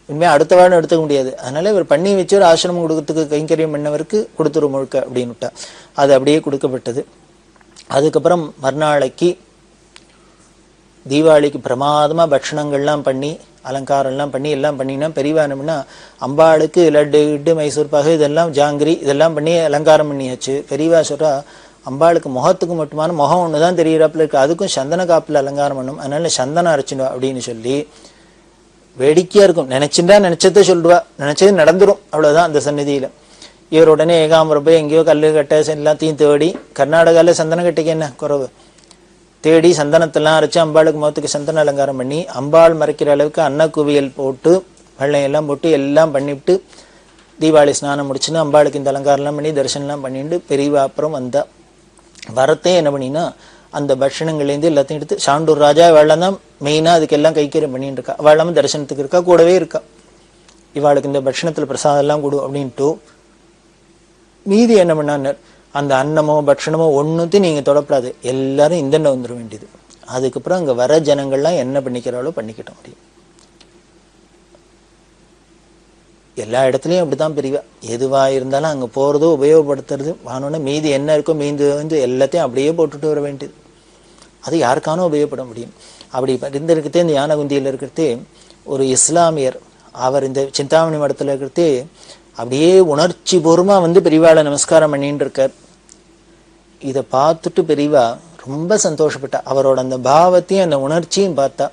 இனிமேல் அடுத்த வாரம் எடுத்துக்க முடியாது, அதனால இவர் பண்ணி வச்சு ஒரு ஆசிரமம் கொடுக்கறதுக்கு கைங்கரியம் பண்ணவருக்கு கொடுத்துரு முழுக்க அப்படின்னு விட்டா. அது அப்படியே கொடுக்கப்பட்டது. அதுக்கப்புறம் மறுநாளைக்கு தீபாவளிக்கு பிரமாதமாக பட்சணங்கள்லாம் பண்ணி அலங்காரம்லாம் பண்ணி எல்லாம் பண்ணினா பெரியவா என்னன்னா அம்பாளுக்கு லட்டு இட்டு மைசூர் பாகு இதெல்லாம் ஜாங்கிரி இதெல்லாம் பண்ணி அலங்காரம் பண்ணியாச்சு. பெரியவா சொல்கிறா அம்பாளுக்கு முகத்துக்கு மட்டுமான முகம் ஒன்று தான் தெரிகிறாப்புல இருக்குது, அதுக்கும் சந்தன காப்பில் அலங்காரம் பண்ணும், அதனால சந்தனம் அரைச்சிடுவா அப்படின்னு சொல்லி வேடிக்கையாக இருக்கும். நினச்சிண்டா நினச்சதை சொல்லுவா, நினச்சது நடந்துடும், அவ்வளோதான் அந்த சந்நிதியில். இவர் உடனே ஏகாம்பரம் போய் எங்கேயோ கல் கட்டை எல்லாத்தையும் தேடி, கர்நாடகாவில் சந்தன கட்டைக்கு என்ன குறவு, தேடி சந்தனத்தெல்லாம் அரைச்சி அம்பாளுக்கு முகத்துக்கு சந்தன அலங்காரம் பண்ணி அம்பாள் மறைக்கிற அளவுக்கு அன்னக்குவியல் போட்டு வெள்ளை எல்லாம் போட்டு எல்லாம் பண்ணிவிட்டு தீபாவளி ஸ்நானம் முடிச்சுன்னு அம்பாளுக்கு இந்த அலங்காரம்லாம் பண்ணி தரிசனம்லாம் பண்ணிட்டு பெரியவா அப்புறம் வந்தா. வரத்தே என்ன பண்ணினா அந்த பட்சணங்கள்லேருந்து எல்லாத்தையும் எடுத்து சாண்டூர் ராஜா வெள்ளம் தான் மெயினாக அதுக்கெல்லாம் கைக்கரியம் பண்ணிட்டு இருக்கா. வெள்ளமும் தரிசனத்துக்கு இருக்கா, கூடவே இருக்கா. இவாளுக்கு இந்த பட்சணத்தில் பிரசாதம் எல்லாம் கொடு அப்படின்ட்டு மீதி என்ன பண்ணார், அந்த அன்னமோ பட்சணமோ ஒன்றுத்தையும் நீங்கள் தொடப்படாது, எல்லாரும் இந்தெண்ண வந்துட வேண்டியது. அதுக்கப்புறம் அங்கே வர ஜனங்கள்லாம் என்ன பண்ணிக்கிறாளோ பண்ணிக்கிட்டோம் முடியும். எல்லா இடத்துலையும் அப்படித்தான் பெரியவா, எதுவாக இருந்தாலும் அங்கே போகிறதோ உபயோகப்படுத்துறது வானோன்னா மீதி என்ன இருக்கோ மீந்து வந்து எல்லாத்தையும் அப்படியே போட்டுட்டு வர வேண்டியது. அது யாருக்கானோ உபயோகப்பட முடியும். அப்படி இருந்திருக்கிறதே இந்த யானகுந்தியில் இருக்கிறதே ஒரு இஸ்லாமியர், அவர் இந்த சிந்தாமணி மடத்தில் இருக்கிறதே அப்படியே உணர்ச்சி பூர்வமாக வந்து பெரியவாளை நமஸ்காரம் பண்ணின்னு இருக்கார். இதை பார்த்துட்டு பெரியவா ரொம்ப சந்தோஷப்பட்டா. அவரோட அந்த பாவத்தையும் அந்த உணர்ச்சியும் பார்த்தா.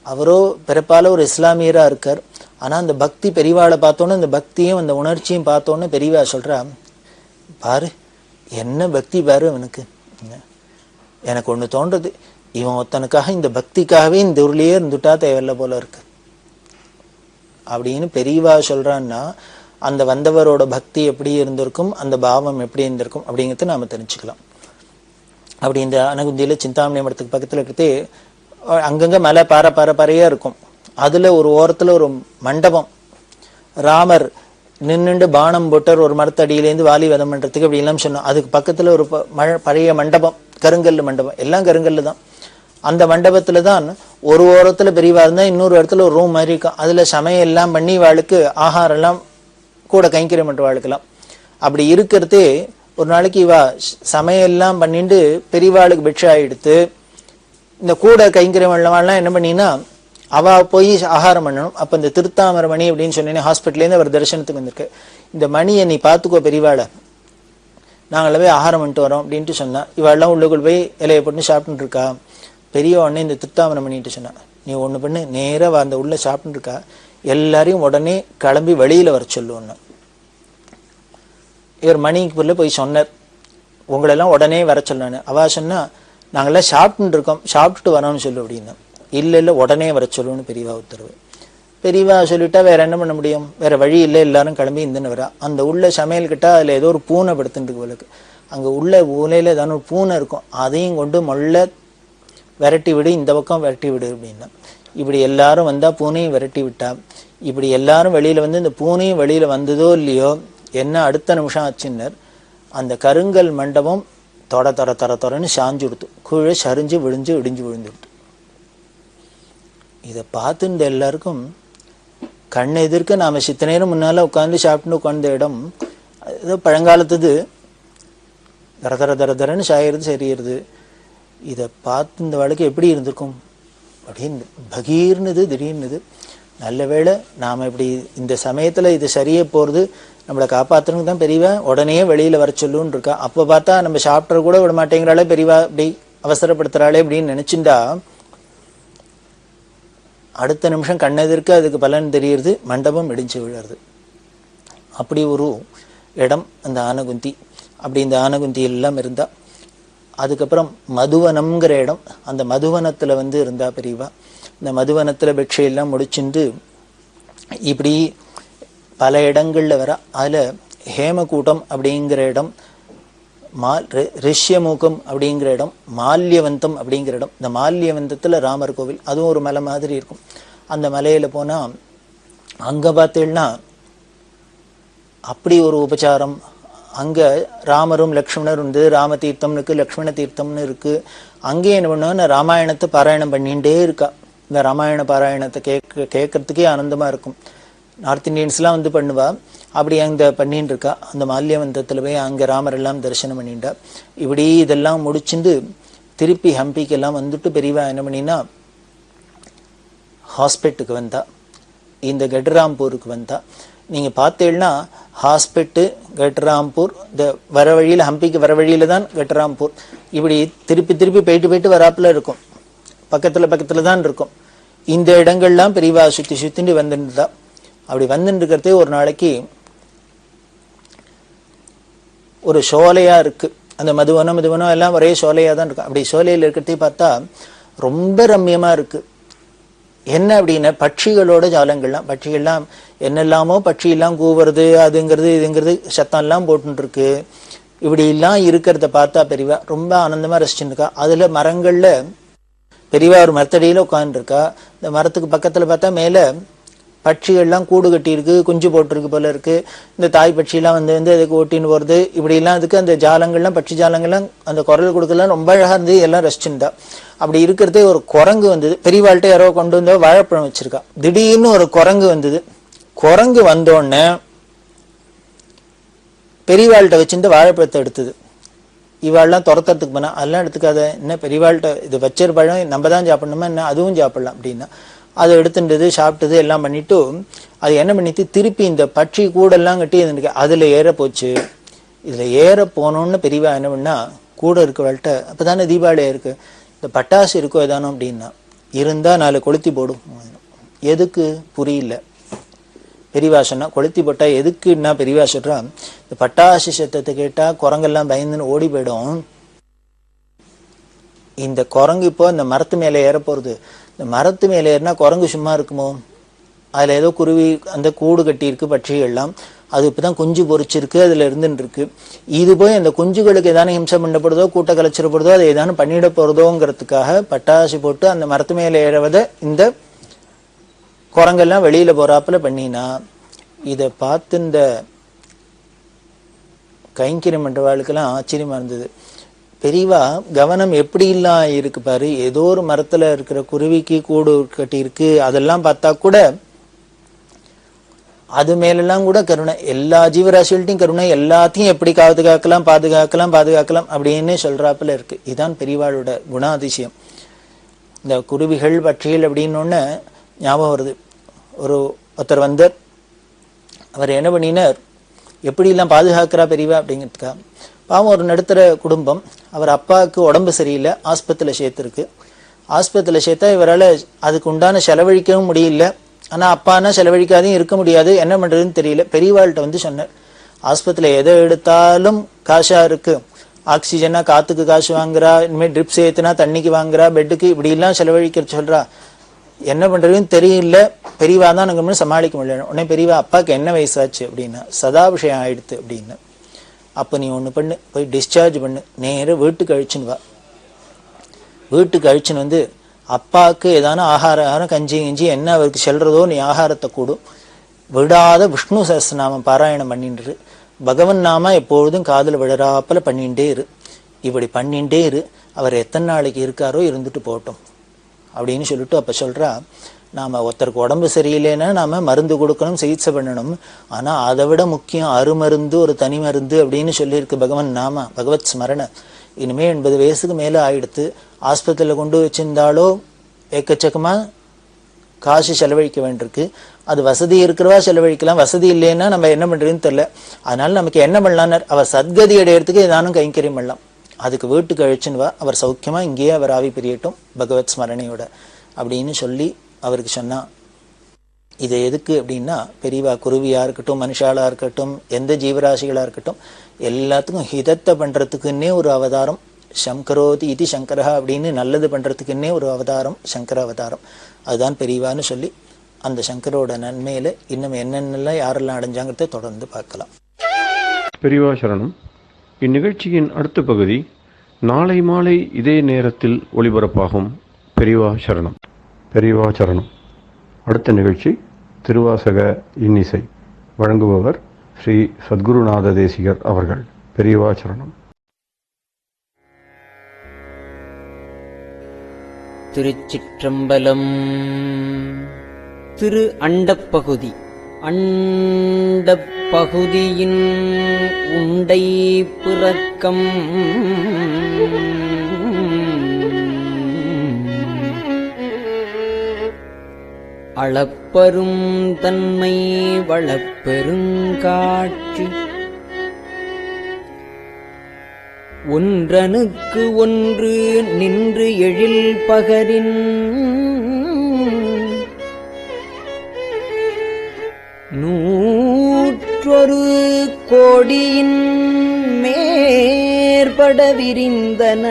அவரோ பிறப்பால ஒரு இஸ்லாமியராக இருக்கார், ஆனால் அந்த பக்தி பெரியவாளை பார்த்தோன்னே அந்த பக்தியும் அந்த உணர்ச்சியும் பார்த்தோன்னே பெரியவா சொல்கிறா, பாரு என்ன பக்தி பாரு அவனுக்கு. எனக்கு ஒன்று தோன்றது, இவன் ஒருத்தனுக்காக இந்த பக்திக்காகவே இந்த ஊர்லேயே இருந்துட்டா தேவையில்லை போல இருக்கு அப்படின்னு பெரியவா சொல்கிறான்னா அந்த வந்தவரோட பக்தி எப்படி இருந்திருக்கும், அந்த பாவம் எப்படி இருந்திருக்கும் அப்படிங்கிறத நாம் தெரிஞ்சுக்கலாம். அப்படி இந்த அனகுந்தியில் சிந்தாமணி மடத்துக்கு பக்கத்தில் இருக்கிறதே அங்கங்கே மலை பாறையாக இருக்கும். அதில் ஒரு ஓரத்தில் ஒரு மண்டபம், ராமர் நின்றுண்டு பானம் போட்டார் ஒரு மரத்தடியிலேருந்து வாலி வதம் பண்ணுறதுக்கு அப்படிலாம் சொன்னோம். அதுக்கு பக்கத்தில் ஒரு பழைய மண்டபம், கருங்கல் மண்டபம், எல்லாம் கருங்கல் தான். அந்த மண்டபத்தில் தான் ஒரு ஓரத்தில் பெரியவா இருந்தால் இன்னொரு இடத்துல ஒரு ரூம் மாதிரி இருக்கும். அதில் சமையல் எல்லாம் பண்ணி வாளுக்கு ஆகாரம் எல்லாம் கூட கைங்கரியம் பண்ணுற வாழ்க்கலாம். அப்படி இருக்கிறதே ஒரு நாளைக்கு இவா சமையல்லாம் பண்ணிட்டு பெரியவாளுக்கு பிட்சா எடுத்து இந்த கூட கைங்கரியம் பண்ணவாள்லாம் என்ன பண்ணினா அவ போய் ஆகாரம் பண்ணணும். அப்போ இந்த திருத்தாமர மணி அப்படின்னு சொன்னேன், ஹாஸ்பிட்டல்லேருந்து அவர் தரிசனத்துக்கு வந்திருக்கு. இந்த மணியை நீ பார்த்துக்கோ பெரியவாளை, நாங்களே போய் ஆகாரம் பண்ணிட்டு வரோம் அப்படின்ட்டு சொன்னா. இவாளெல்லாம் உள்ளுக்குள் போய் இலையை போட்டு சாப்பிட்டுட்டு இருக்கா. பெரிய உடனே இந்த திருத்தாமர மணின்ட்டு சொன்னா, நீ ஒன்று பண்ணு, நேராக அந்த உள்ள சாப்பிட்டு இருக்கா, எல்லாரையும் உடனே கிளம்பி வெளியில் வர சொல்லுவோன்னு. இவர் மணிக்குள்ள போய் சொன்னார், உங்களெல்லாம் உடனே வர சொன்னான்னு. அவ சொன்னா, நாங்கள்லாம் சாப்பிட்டுட்டு இருக்கோம், சாப்பிட்டுட்டு வரோம்னு சொல்லு அப்படின்னா. இல்லை உடனே வர சொல்லுன்னு பெரியவா உத்தரவு. பெரியவா சொல்லிட்டா வேற என்ன பண்ண முடியும், வேற வழி இல்லை, எல்லாரும் கிளம்பி இந்துன்னு வரா. அந்த உள்ள சமையல் கிட்ட அதில் ஏதோ ஒரு பூனை படுத்துட்டு இருக்கு. அங்கே உள்ள ஊலையில் ஏதாவது ஒரு பூனை இருக்கும், அதையும் கொண்டு மொள்ள விரட்டி விடு, இந்த பக்கம் விரட்டி விடு அப்படின்னா. இப்படி எல்லாரும் வந்தால் பூனையும் விரட்டி விட்டா. இப்படி எல்லாரும் வெளியில் வந்து இந்த பூனையும் வெளியில் வந்ததோ இல்லையோ என்ன அடுத்த நிமிஷம் ஆச்சுன்னர் அந்த கருங்கல் மண்டபம் தொரன்னு சாஞ்சு கொடுத்து கீழே சரிஞ்சு விழுந்து இடிஞ்சு விழுந்துடுத்து. இதை பார்த்து இந்த எல்லாருக்கும் கண் எதிர்க்க நாம் சித்த நேரம் முன்னால் உட்காந்து சாப்பிட்டு உட்கார்ந்த இடம் ஏதோ பழங்காலத்துது தரன்னு சாயிறது சரியிறது. இதை பார்த்து இந்த வாழ்க்கை எப்படி இருந்திருக்கும் அப்படின்னு பகீர்னுது திடீர்னுது. நல்ல வேளை நாம் இப்படி இந்த சமயத்தில் இது சரியே போகிறது நம்மளை காப்பாற்றுறதுக்கு தான் பெரியவா உடனே வெளியில் வர சொல்லுன்னு இருக்கா. அப்போ பார்த்தா நம்ம சாப்பிட்ற கூட விட மாட்டேங்கிறாளே பெரியவா, இப்படி அவசரப்படுத்துகிறாளே அப்படின்னு நினச்சிண்டா அடுத்த நிமிஷம் கண்ணெதிர்க்கு அதுக்கு பலன் தெரியுறது, மண்டபம் இடிஞ்சு விழுறது. அப்படி ஒரு இடம் அந்த ஆனகுந்தி. அப்படி இந்த ஆனகுந்தி எல்லாம் இருந்தா. அதுக்கப்புறம் மதுவனம்ங்கிற இடம், அந்த மதுவனத்தில் வந்து இருந்தா பெரியவா. இந்த மதுவனத்தில் பிக்ஷையெல்லாம் முடிச்சுட்டு இப்படி பல இடங்களில் வர. அதில் ஹேமகூட்டம் அப்படிங்கிற இடம், ரிஷ்யமூகம் அப்படிங்கிற இடம், மால்யவந்தம் அப்படிங்கிற இடம். இந்த மால்யவந்தத்தில் ராமர் கோவில், அதுவும் ஒரு மலை மாதிரி இருக்கும். அந்த மலையில் போனால் அங்கே பார்த்தீங்கன்னா அப்படி ஒரு உபச்சாரம். அங்கே ராமரும் லக்ஷ்மணரும் இருந்து ராம தீர்த்தம்னு இருக்குது, லக்ஷ்மண தீர்த்தம்னு இருக்குது. அங்கே என்ன பண்ணுவோன்னா ராமாயணத்தை பாராயணம் பண்ணிகிட்டே இருக்கா. இந்த ராமாயண பாராயணத்தை கேட்கறதுக்கே ஆனந்தமாக இருக்கும். நார்த் இண்டியன்ஸ்லாம் வந்து பண்ணுவா. அப்படி அங்கே பண்ணின்னு இருக்கா. அந்த மால்யவந்தத்தில் போய் அங்கே ராமர் எல்லாம் தரிசனம் பண்ணிட்டா. இப்படி இதெல்லாம் முடிச்சுட்டு திருப்பி ஹம்பிக்கெல்லாம் வந்துட்டு பெரியவா என்ன பண்ணினா ஹாஸ்பிட்டலுக்கு வந்தா, இந்த கட்ராம்பூருக்கு வந்தா. நீங்கள் பார்த்தீங்கன்னா ஹாஸ்பிட்டு கட்ராம்பூர் இந்த வர வழியில், ஹம்பிக்கு வர வழியில் தான் கட்ராம்பூர். இப்படி திருப்பி திருப்பி போயிட்டு வராப்பில் இருக்கும், பக்கத்தில் தான் இருக்கும். இந்த இடங்கள்லாம் பெரியவா சுற்றிட்டு வந்துட்டுதா. அப்படி வந்துட்டு இருக்கிறதே ஒரு நாளைக்கு ஒரு சோலையாக இருக்குது. அந்த மதுவனம் எல்லாம் ஒரே சோலையாக தான் இருக்கும். அப்படி சோலையில் இருக்கிறதே பார்த்தா ரொம்ப ரம்யமாக இருக்குது. என்ன அப்படின்னா பட்சிகளோட ஜாலங்கள்லாம், பட்சிகள்லாம் என்னெல்லாமோ பட்சியெல்லாம் கூவுறது, அதுங்கிறது இதுங்கிறது சத்தம்லாம் போட்டுருக்கு. இப்படிலாம் இருக்கிறத பார்த்தா பெரியவா ரொம்ப ஆனந்தமாக ரசிச்சுட்டு இருக்கா. அதில் மரங்களில் பெரியவா ஒரு மரத்தடியில் உட்காந்துருக்கா. இந்த மரத்துக்கு பக்கத்தில் பார்த்தா மேலே பட்சிகள்லாம் கூடு கட்டியிருக்கு, குஞ்சு போட்டிருக்கு போல இருக்கு. இந்த தாய் பட்சியெல்லாம் வந்து அதுக்கு ஓட்டின்னு போகிறது, இப்படிலாம் அதுக்கு அந்த ஜாலங்கள்லாம் பட்சி ஜாலங்கள்லாம் அந்த குரல் கொடுக்கலாம் ரொம்ப அழகாக இருந்து எல்லாம் ரசிச்சுருந்தா. அப்படி இருக்கிறதே ஒரு குரங்கு வந்தது. பெரியவாள்கிட்ட யாரோ கொண்டு வந்தோ வாழைப்பழம் வச்சிருக்கா. திடீர்னு ஒரு குரங்கு வந்தது. குரங்கு வந்தோடனே பெரியவாள்கிட்ட வச்சிருந்த வாழைப்பழத்தை எடுத்தது. இவாள்லாம் துரத்துறதுக்கு போனா, அதெல்லாம் எடுத்துக்காத, என்ன பெரியவாள்கிட்ட இது வச்சிரு பழம் நம்ம தான் சாப்பிடணுமா என்ன, அதுவும் சாப்பிடலாம் அப்படின்னா அதை எடுத்துட்டது, சாப்பிட்டது எல்லாம் பண்ணிட்டு அது என்ன பண்ணிட்டு திருப்பி இந்த பட்சி கூடெல்லாம் கட்டி அதில் ஏற போச்சு. இதில் ஏற போனோன்னு பெரியவா என்ன பண்ணா, கூட இருக்கவாள்கிட்ட அப்போ தானே தீபாவளியாக இருக்கு, இந்த பட்டாசு இருக்கோ ஏதானோ அப்படின்னா, இருந்தால் 4 கொளுத்தி போடும். எதுக்கு புரியல. பெரியவா சொன்னா கொளுத்தி போட்டா எதுக்குன்னா, பெரியவா சொல்றா இந்த பட்டாசு சத்தத்தை கேட்டா குரங்கெல்லாம் பயந்துன்னு ஓடி போயிடும். இந்த குரங்கு இப்போ இந்த மரத்து மேலே ஏற போறது. இந்த மரத்து மேலே ஏறினா குரங்கு சும்மா இருக்குமோ? அதுல ஏதோ குருவி அந்த கூடு கட்டியிருக்கு, பட்சிகள்லாம் அது இப்பதான் குஞ்சு பொறிச்சிருக்கு, அதுல இருந்துட்டு இருக்கு. இது போய் அந்த குஞ்சுகளுக்கு ஏதானு ஹிம்சை பண்ணப்படுதோ, கூட்ட கலைச்சிடப்படுதோ, அதை ஏதானு பண்ணிட போறதோங்கிறதுக்காக பட்டாசு போட்டு அந்த மரத்து மேலே ஏறவதை இந்த குரங்கெல்லாம் வெளியில போறாப்புல பண்ணினா, இதை பார்த்து இந்த கைங்கரியம் பண்றவாளுக்கெல்லாம் ஆச்சரியமா இருந்தது. பெரியவா கவனம் எப்படி எல்லாம் இருக்கு பாரு. ஏதோ ஒரு மரத்துல இருக்கிற குருவிக்கு கூடு கட்டி இருக்கு, அதெல்லாம் பார்த்தா கூட அது மேலெல்லாம் கூட கருணை, எல்லா ஜீவராசிகள்ட்டையும் கருணை, எல்லாத்தையும் எப்படி பாதுகாக்கலாம் அப்படின்னு சொல்றாப்புல இருக்கு. இதுதான் பெரியவாளோட குணாதிசயம். இந்த குருவிகள் பட்சிகள் அப்படின்னு ஞாபகம் வருது. ஒருத்தர் வந்தார். அவர் என்ன பண்ணினார், எப்படிலாம் பாதுகாக்கிறா பெரியவா அப்படிங்கிறதுக்கா. பாவம் ஒரு நடுத்தர குடும்பம். அவர் அப்பாவுக்கு உடம்பு சரியில்லை, ஆஸ்பத்திரியில் சேர்த்துருக்கு. ஆஸ்பத்திரியில் சேர்த்தா இவரால் அதுக்கு உண்டான செலவழிக்கவும் முடியல. ஆனால் அப்பானா செலவழிக்காதையும் இருக்க முடியாது, என்ன பண்ணுறதுன்னு தெரியல. பெரியவாள்கிட்ட வந்து சொன்னார், ஆஸ்பத்திரியில் எதை எடுத்தாலும் காசாக இருக்கு, ஆக்சிஜனா காற்றுக்கு காசு வாங்குறா, இனிமேல் ட்ரிப்ஸ் ஏற்றுனா தண்ணிக்கு வாங்குறா, பெட்டுக்கு இப்படிலாம் செலவழிக்கிற சொல்கிறா, என்ன பண்ணுறதுன்னு தெரியல. பெரியவா தான் எனக்கு சமாளிக்க முடியல. உடனே பெரியவா, அப்பாவுக்கு என்ன வயசாச்சு அப்படின்னா, சதாபிஷயம் ஆயிடுத்து அப்படின்னு. அப்போ நீ ஒன்று பண்ணு, போய் டிஸ்சார்ஜ் பண்ணு, நேராக வீட்டுக்கு அழிச்சுன்னு வா. வீட்டுக்கு அழிச்சுன்னு வந்து அப்பாவுக்கு ஏதான ஆகாரம் கஞ்சி என்ன அவருக்கு செல்றதோ நீ ஆகாரத்தை கூடும், விடாத விஷ்ணு சஹஸ்ரநாமம் பாராயணம் பண்ணிட்டு, பகவன் நாம எப்பொழுதும் காதில் விழறாப்பில் பண்ணிகிட்டே இரு. இப்படி பண்ணிகிட்டே இரு, அவர் எத்தனை நாளைக்கு இருக்காரோ இருந்துட்டு போட்டோம் அப்படின்னு சொல்லிட்டு அப்போ சொல்கிறா, நாம் ஒருத்தருக்கு உடம்பு சரியில்லைன்னா நாம் மருந்து கொடுக்கணும், சிகிச்சை பண்ணணும். ஆனால் அதை விட முக்கியம் அருமருந்து, ஒரு தனி மருந்து அப்படின்னு சொல்லியிருக்கு பகவன் நாம, பகவத் ஸ்மரண. இனிமேல் 80 வயசுக்கு மேலே ஆயிடுத்து, ஆஸ்பத்திரியில் கொண்டு வச்சிருந்தாலோ எக்கச்சக்கமாக காசு செலவழிக்க வேண்டியிருக்கு. அது வசதி இருக்கிறவா செலவழிக்கலாம், வசதி இல்லைன்னா நம்ம என்ன பண்ணுறதுன்னு தெரில. அதனால நமக்கு என்ன பண்ணலான்னு, அவர் சத்கதி அடையிறதுக்கு ஏதானும் கைங்கரியம் பண்ணலாம். அதுக்கு வீட்டுக்கு அழிச்சுன்னு வா, அவர் சௌக்கியமாக இங்கேயே அவர் ஆவி பிரியட்டும் பகவத் ஸ்மரணையோட அப்படின்னு சொல்லி அவருக்கு சொன்னா. இது எதுக்கு அப்படின்னா, பெரியவா குருவியாக இருக்கட்டும், மனுஷாலாக இருக்கட்டும், எந்த ஜீவராசிகளாக இருக்கட்டும், எல்லாத்துக்கும் ஹிதத்தை பண்ணுறதுக்குன்னே ஒரு அவதாரம் சங்கரோதி இது சங்கரா அப்படின்னு, நல்லது பண்ணுறதுக்குன்னே ஒரு அவதாரம் சங்கர அவதாரம். அதுதான் பெரியவான்னு சொல்லி அந்த சங்கரோட நன்மையில் இன்னும் என்னென்னலாம் யாரெல்லாம் அடைஞ்சாங்கிறத தொடர்ந்து பார்க்கலாம். பெரியவா சரணம். இந்நிகழ்ச்சியின் அடுத்த பகுதி நாளை மாலை இதே நேரத்தில் ஒளிபரப்பாகும். பெரியவா சரணம். பெரியவா சரணம். அடுத்த நிகழ்ச்சி திருவாசக இன்னிசை. வழங்குபவர் ஸ்ரீ சத்குருநாத தேசிகர் அவர்கள். பெரியவா சரணம். திருச்சிற்றம்பலம். திரு அண்டப்பகுதி. அண்டப்பகுதியின் உண்டை பிறக்கம் அளப்பரும் தன்மை வளப்பெருங்காட்சி ஒன்றனுக்கு ஒன்று நின்று எழில் பகரின் நூற்றொரு கோடியின் மேற்பட விரிந்தன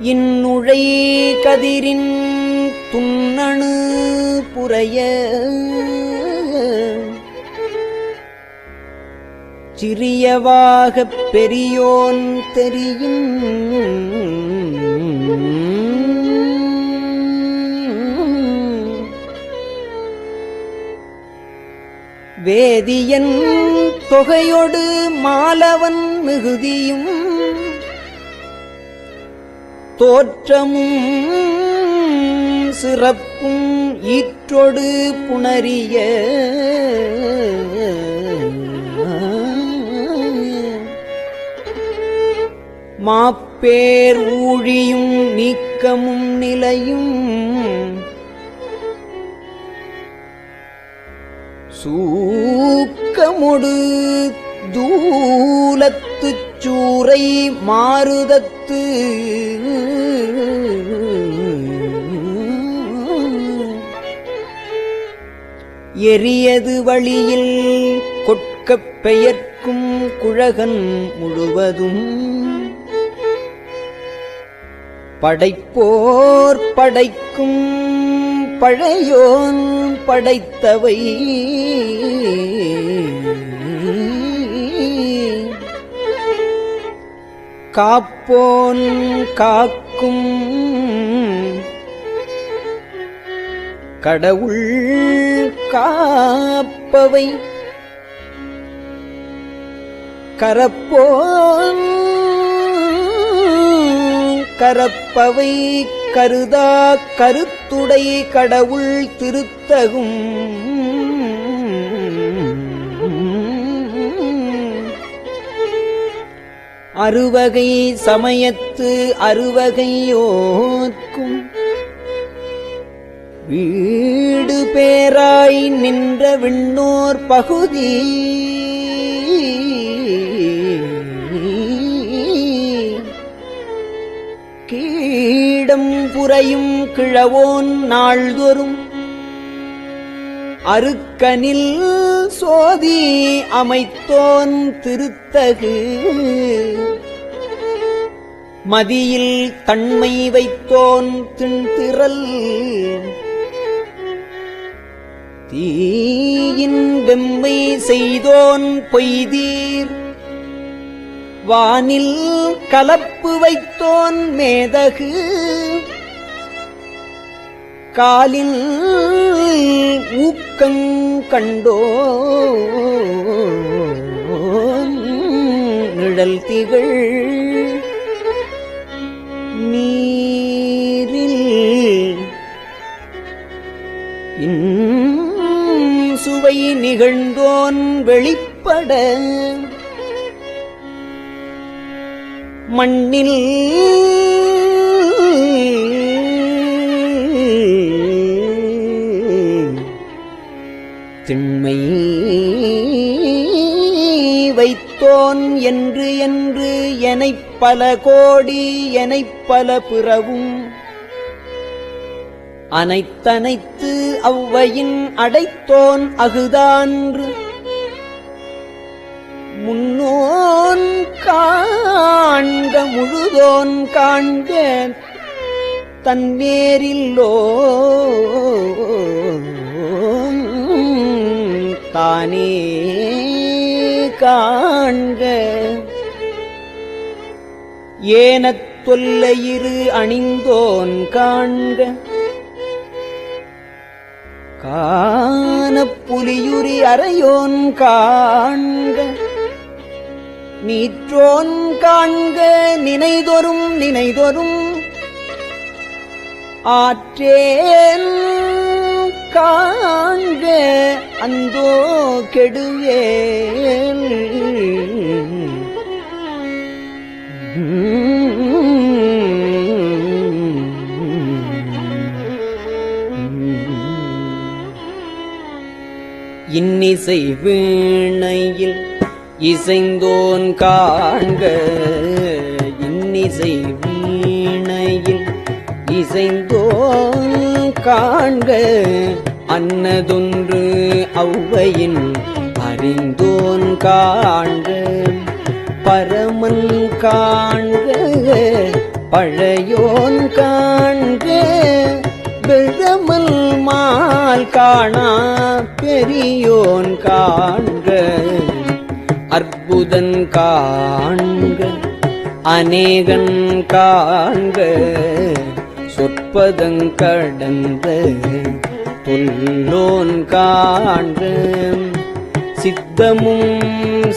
இன்னுழை கதிரின் துண்ணணு புரைய சிறியவாகப் பெரியோன் தெரியும் வேதியன் தொகையொடு மாலவன் மிகுதியும் தோற்றமும் சிறப்பும் ஈற்றொடு புணரிய மாப்பேர் ஊழியும் நீக்கமும் நிலையும் சூக்கமொடு தூலத்துச் சூரை மாருதத்து எரியது வழியில் கொட்கப் பெயர்க்கும் குழகன் முழுவதும் படைப்போர் படைக்கும் பழையோன் படைத்தவை காப்போன் காக்கும் கடவுள் காப்பவை கரப்போன் கரப்பவை கருதா கருத்துடை கடவுள் திருத்தகும் அறுவகை சமயத்து அறுவகையோர்க்கும் வீடு பேராய் நின்ற விண்ணோர் பகுதி கீடம் புரையும் கிழவோன் நாள்தோறும் அருக்கனில் சோதி அமைத்தோன் திருத்தகு மதியில் தன்மை வைத்தோன் திண்திறல் தீயின் வெம்மை செய்தோன் பொய்தீர் வானில் கலப்பு வைத்தோன் மேதகு காலில் ஊக்கங் கண்டோன் நிழல் திகழ் நீரில் சுவை நிகழ்ந்தோன் வெளிப்பட மண்ணில் திண்மை வைத்தோன் என்று என்று எனைப் பல கோடி எனைப் பல பிறவும் அனைத்தனைத்து அவ்வையின் அடைத்தோன் அகுதான்று முன்னோன் காண்க முழுதோன் காண்க தன்னேரில்லோ தானே காண்க ஏனத் தொல்லையிரு அணிந்தோன் காண்க காணப் புலியுரி அறையோன் காண்க நீற்றோன் காண்க நினைதொரும் நினைதொரும் ஆற்றேன் காண்க அந்தோ கெடுவேல் இன்னிசை வீணையில் இசைந்தோன் காண்க, இன்னிசை வீணையில் இசைந்தோன் காண்க, அன்னதொன்று ஔவையின் அறிந்தோன் காண்க, பரமன் காண்க, பழையோன் காண்க, பெருமல் மால் காணா பெரியோன் காண்க, அற்புதன் காண்க, அநேகன் காண்க, சொற்பதங் கடந்த தொல்லோன் காண்க, சித்தமும்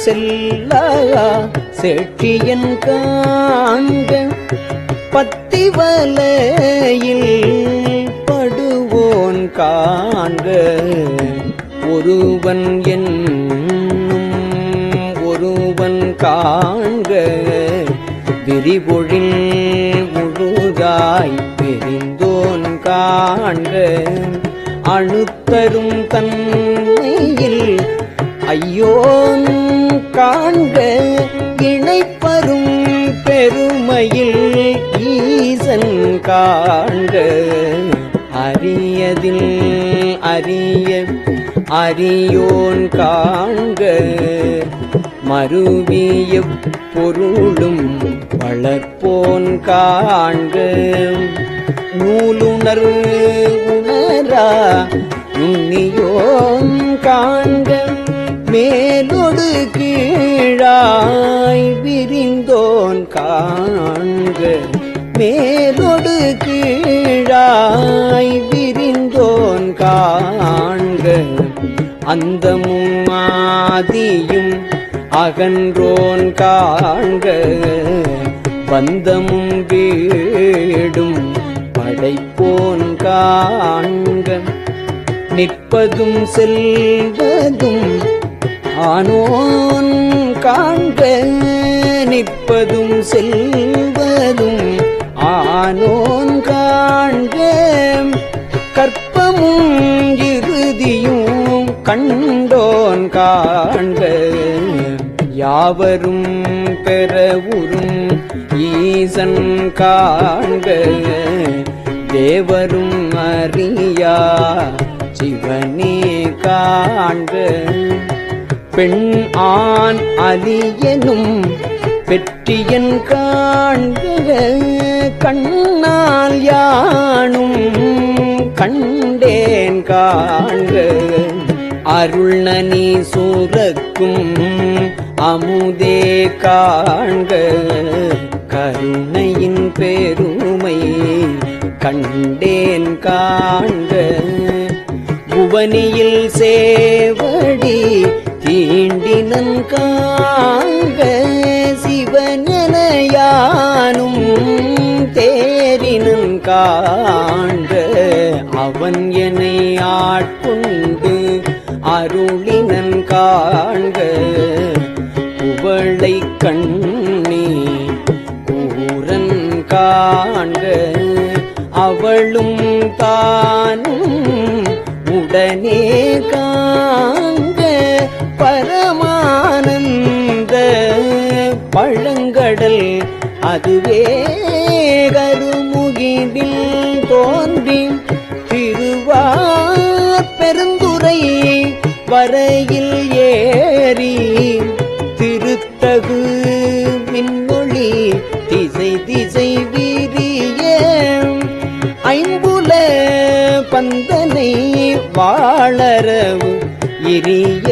செல்லா சேற்றியன் காண்க, பத்திவலையில் படுவோன் காண்க, ஒருவன் என்னும் ஒருவன் காண்க, விரிபொழில் முழுதாய் விரிந்தோன் காண்க, அணுத்தரும் தன்மையில் ஐயோன் காண்க, இணைப்பரும் பெருமையில் ஈசன் காண்க, அரியதில் அரிய அரியோன் காண்க, மருவிய பொருளும் வளர்ப்போன் காண்க, நூலுணர் உணரா நுண்ணியோன் காண்க, மேலொடு கீழாய் விரிந்தோன் காண்க, மேலொடு கீழாய் விரிந்தோன் காண்க, அந்தமும் ஆதியும் அகன்றோன் காண்க, பந்தமும் வீடும் படைப்போன் காண்க, நிற்பதும் செல்வதும் ஆனோன் காண்க, நிற்பதும் செல்வதும் ஆனோன் காண்க, கற்பமும் இறுதியும் கண்டோன் காண்க, யாவரும் பெறவுறும் ஈசன் காண்க, தேவரும் அறியா சிவனே காண்க, பெண் ஆண் அலியனும் பெற்றியன் காண்க, கண்ணால் யானும் கண்டேன் காண்க, அருள்நனி சூரக்கும் அமுதே காண்க, கருணையின் பெருமை கண்டேன் காண்க, புவனியில் சேவடி தீண்டினன் காண்க, சிவனென யானும் தேரினன் காண்க, அவன் என்னை ஆட்கொண்டு அருளினன் காண்க, புவளை கண்ணி கூரன் காண்க, அவளும் தானும் உடனே காண்க, பரமானந்த பழங்கடல் அதுவே கருமுகிலில் தோன்றி திருவார் பெருந்துரை வரையில் ஏறி திருத்தகு மின்னொளி திசை திசை விரிய ஐம்புல பந்தனை வாழறவு இரிய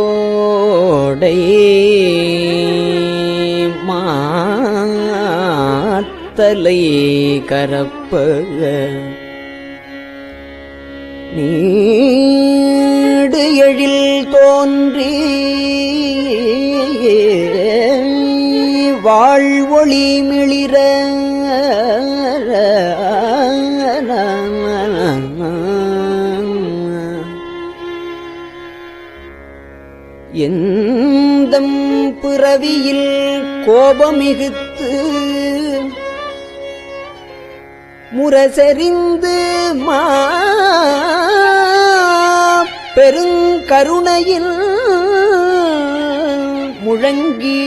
வெந்துயர்கோடை மாத்த தலை கரப்ப நீடு எழில் தோன்றி வாழ்வொளி மிளிர எந்தம் பிறவியில் கோபமிகுத்து முரசெறிந்து பெருங்கருணையில் முழங்கி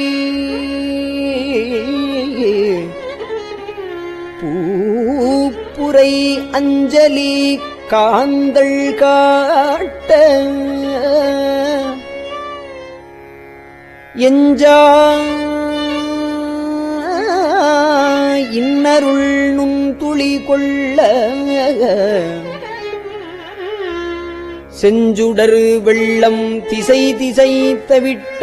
பூப்புரை அஞ்சலி காந்தள் காட்ட எஞ்சா இன்னருள் நுண்துளி கொள்ள செஞ்சுடரு வெள்ளம் திசை திசை தவிட்ட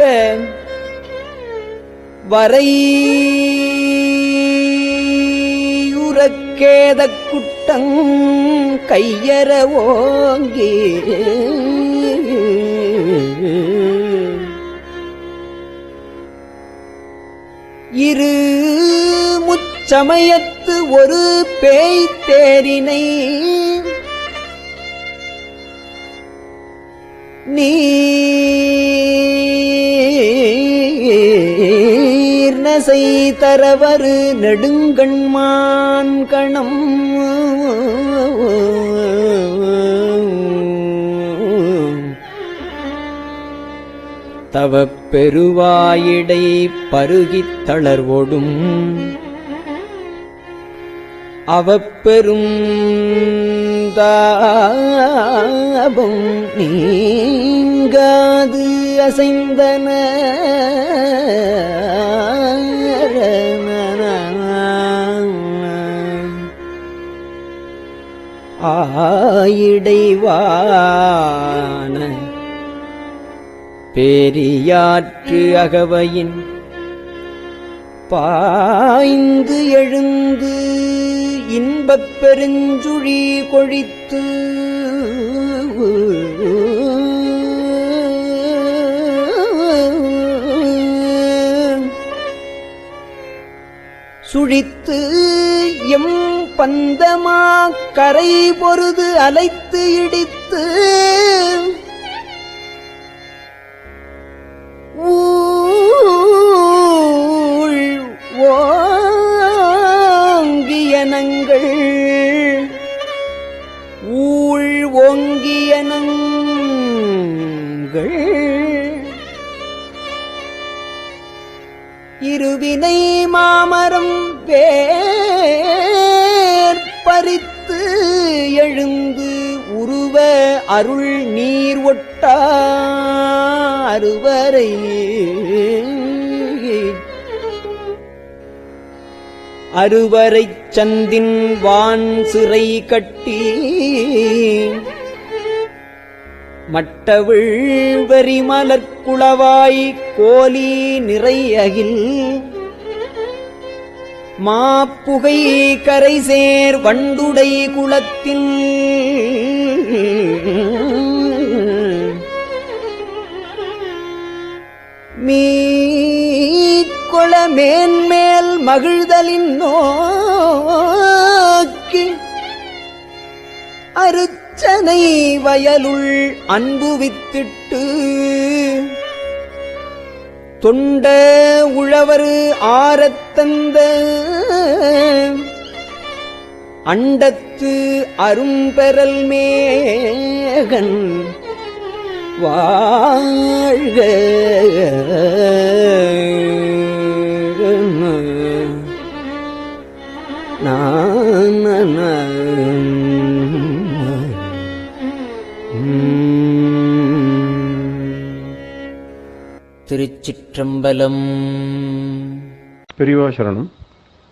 வரையுறக்கேதக் குட்டங் கையற ஓங்கி இரு முச்சமயத்து ஒரு பேய் தேரினை நீர்நசை தரவரு நெடுங்கண்மான் கணம் தவப் பெருவாயிடை பருகித் தளர்வொடும் அவப்பெரும் தாபம் நீங்காது அசைந்தன ஆயிடைவான பேரியாற்று அகவையின் பாய்ந்து எழுந்து இன்பப் பெருஞ்சுழி கொழித்து சுழித்து எம் பந்தமா கரை பொருது அலைத்து இடித்து ஓங்கியனங்கள் ஊழ் ஓங்கியனங்கள் இருவினை மாமரம் வேர் பறித்து எழுந்து உருவ அருள் நீர் ஒட்டா அருவரை அருவரைச் சந்தின் வான் சிறை கட்டி மட்டவிழ் வெறிமலர்குளவாய் கோலி நிறையகில் மாப்புகை கரைசேர் வண்டுடை குளத்தில் மீட்கொள மேன்மேல் மகிழ்தலின் நோக்கி அருச்சனை வயலுள் அன்பு வித்திட்டு தொண்ட உழவரு ஆரத்தந்த அண்டத்து அரும்பெறல் மேகன் வாழ்க திருச்சிற்றம்பலம். பெரியவா சரணம்.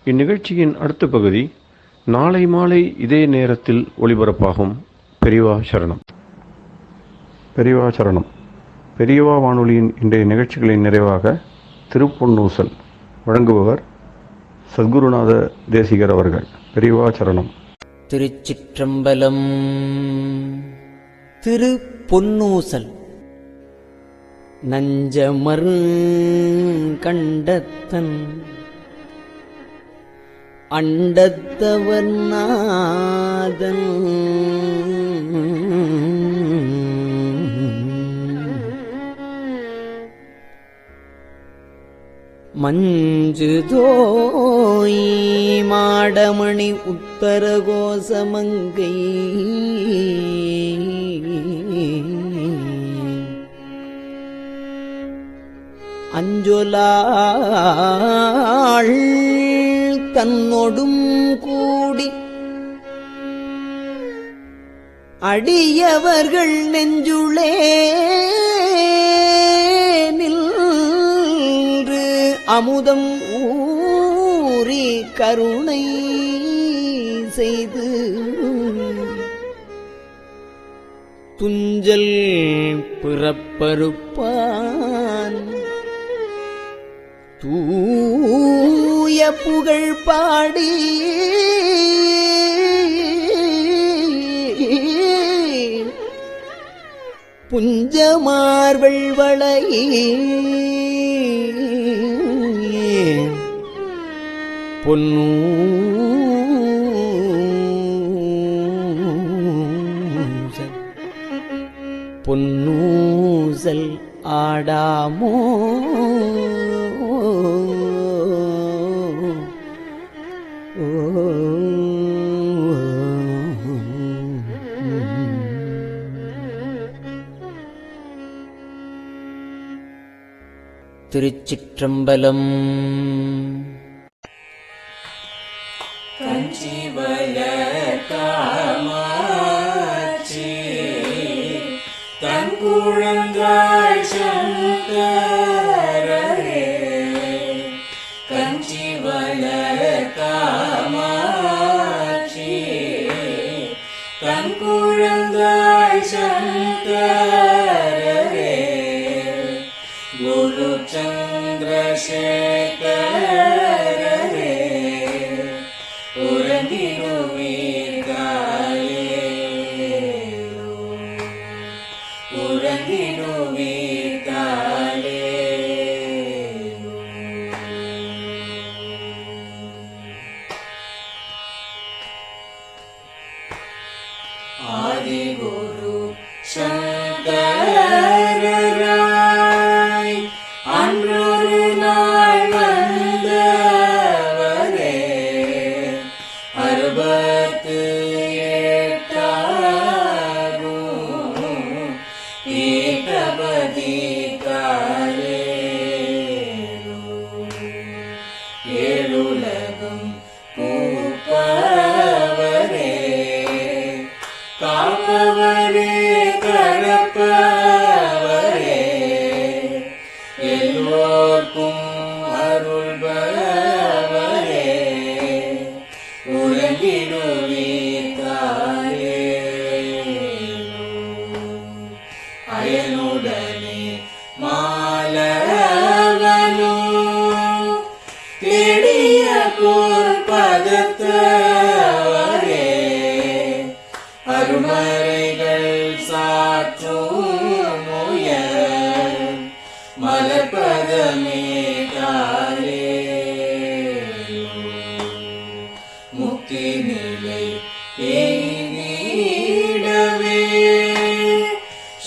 இந்நிகழ்ச்சியின் அடுத்த பகுதி நாளை மாலை இதே நேரத்தில் ஒளிபரப்பாகும். பெரியவா சரணம். பெரியவா சரணம். பெரியவா வானொலியின் இன்றைய நிகழ்ச்சிகளின் நிறைவாக திருப்பொன்னூசல் வழங்குபவர் சத்குருநாத தேசிகர் அவர்கள். பெரியவா சரணம். திருச்சிற்றம்பலம். திரு பொன்னூசல். நஞ்சமர் கண்டத்தன் அண்டத்தவர் நாதன் மஞ்சுதோய் மாடமணி உத்தரகோசமங்கை அஞ்சொலாள் தன்னொடும் கூடி அடியவர்கள் நெஞ்சுளே நின்று அமுதம் ஊறி கருணை செய்து துஞ்சல் பிறப்பறுப்பான் தூய புகழ் பாடி புஞ்சமார்வள் வளை பொன்னூசல் ஆடாமோ திருச்சிற்றம்பலம். காமாட்சி தன் குழந்தாய் சங்கரரே, கஞ்சிவல காமாட்சி தன் குழந்தாய் சங்கரரே, குரு சந்திரசேகரரே, உறங்கிடுவீர்களே, உறங்கிடுவீர்களே. ஆதிகுரு சங்கரராய் அன்றொரு நாள் வந்தவரே, 68 பீட்டபதி காலேரோ, ஏழுலகும் பூப்பவரே, காப்பவரே கடப்பவரே, எல்லோர்க்கும் அருள்பவரே, உறங்கிடுவீர்களே, அயனுடனே மாலவனோ தேடிய பொற்பதத்தவரே, அருமறைகள் சாற்றும் முயல் மலர்பதமே காலேரோ, முக்தி நிலை எய்திடவே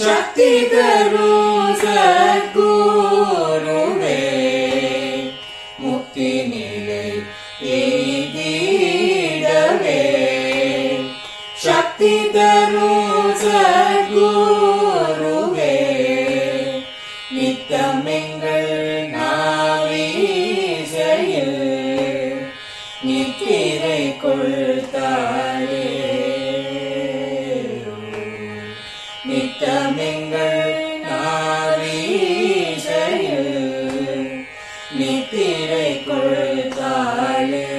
சக்தி தரும் சத்குருவே, முக்தி நிலை எய்திடவே சக்தி தரும் சத்குருவே, நித்தமெங்கள் நாவீசையில் நித்திரை கொள்தாயே, நித்தமெங்கள் நாவீசையில் நித்திரை கொள்தாயே,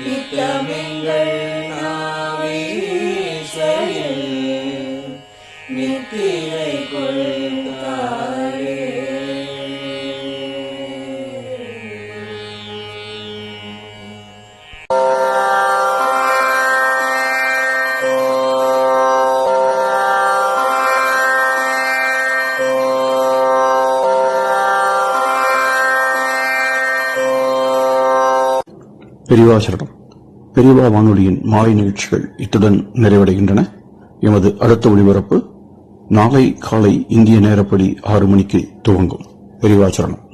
நித்தமெங்கள் நாவீசையில் நித்திரை கொள்தாயே. பெரியவாசரணம். பெரியவா வானொலியின் மாலை நிகழ்ச்சிகள் இத்துடன் நிறைவடைகின்றன. எமது அடுத்த ஒளிபரப்பு நாளை காலை இந்திய நேரப்படி 6 மணிக்கு துவங்கும். பெரியவாசரணம்.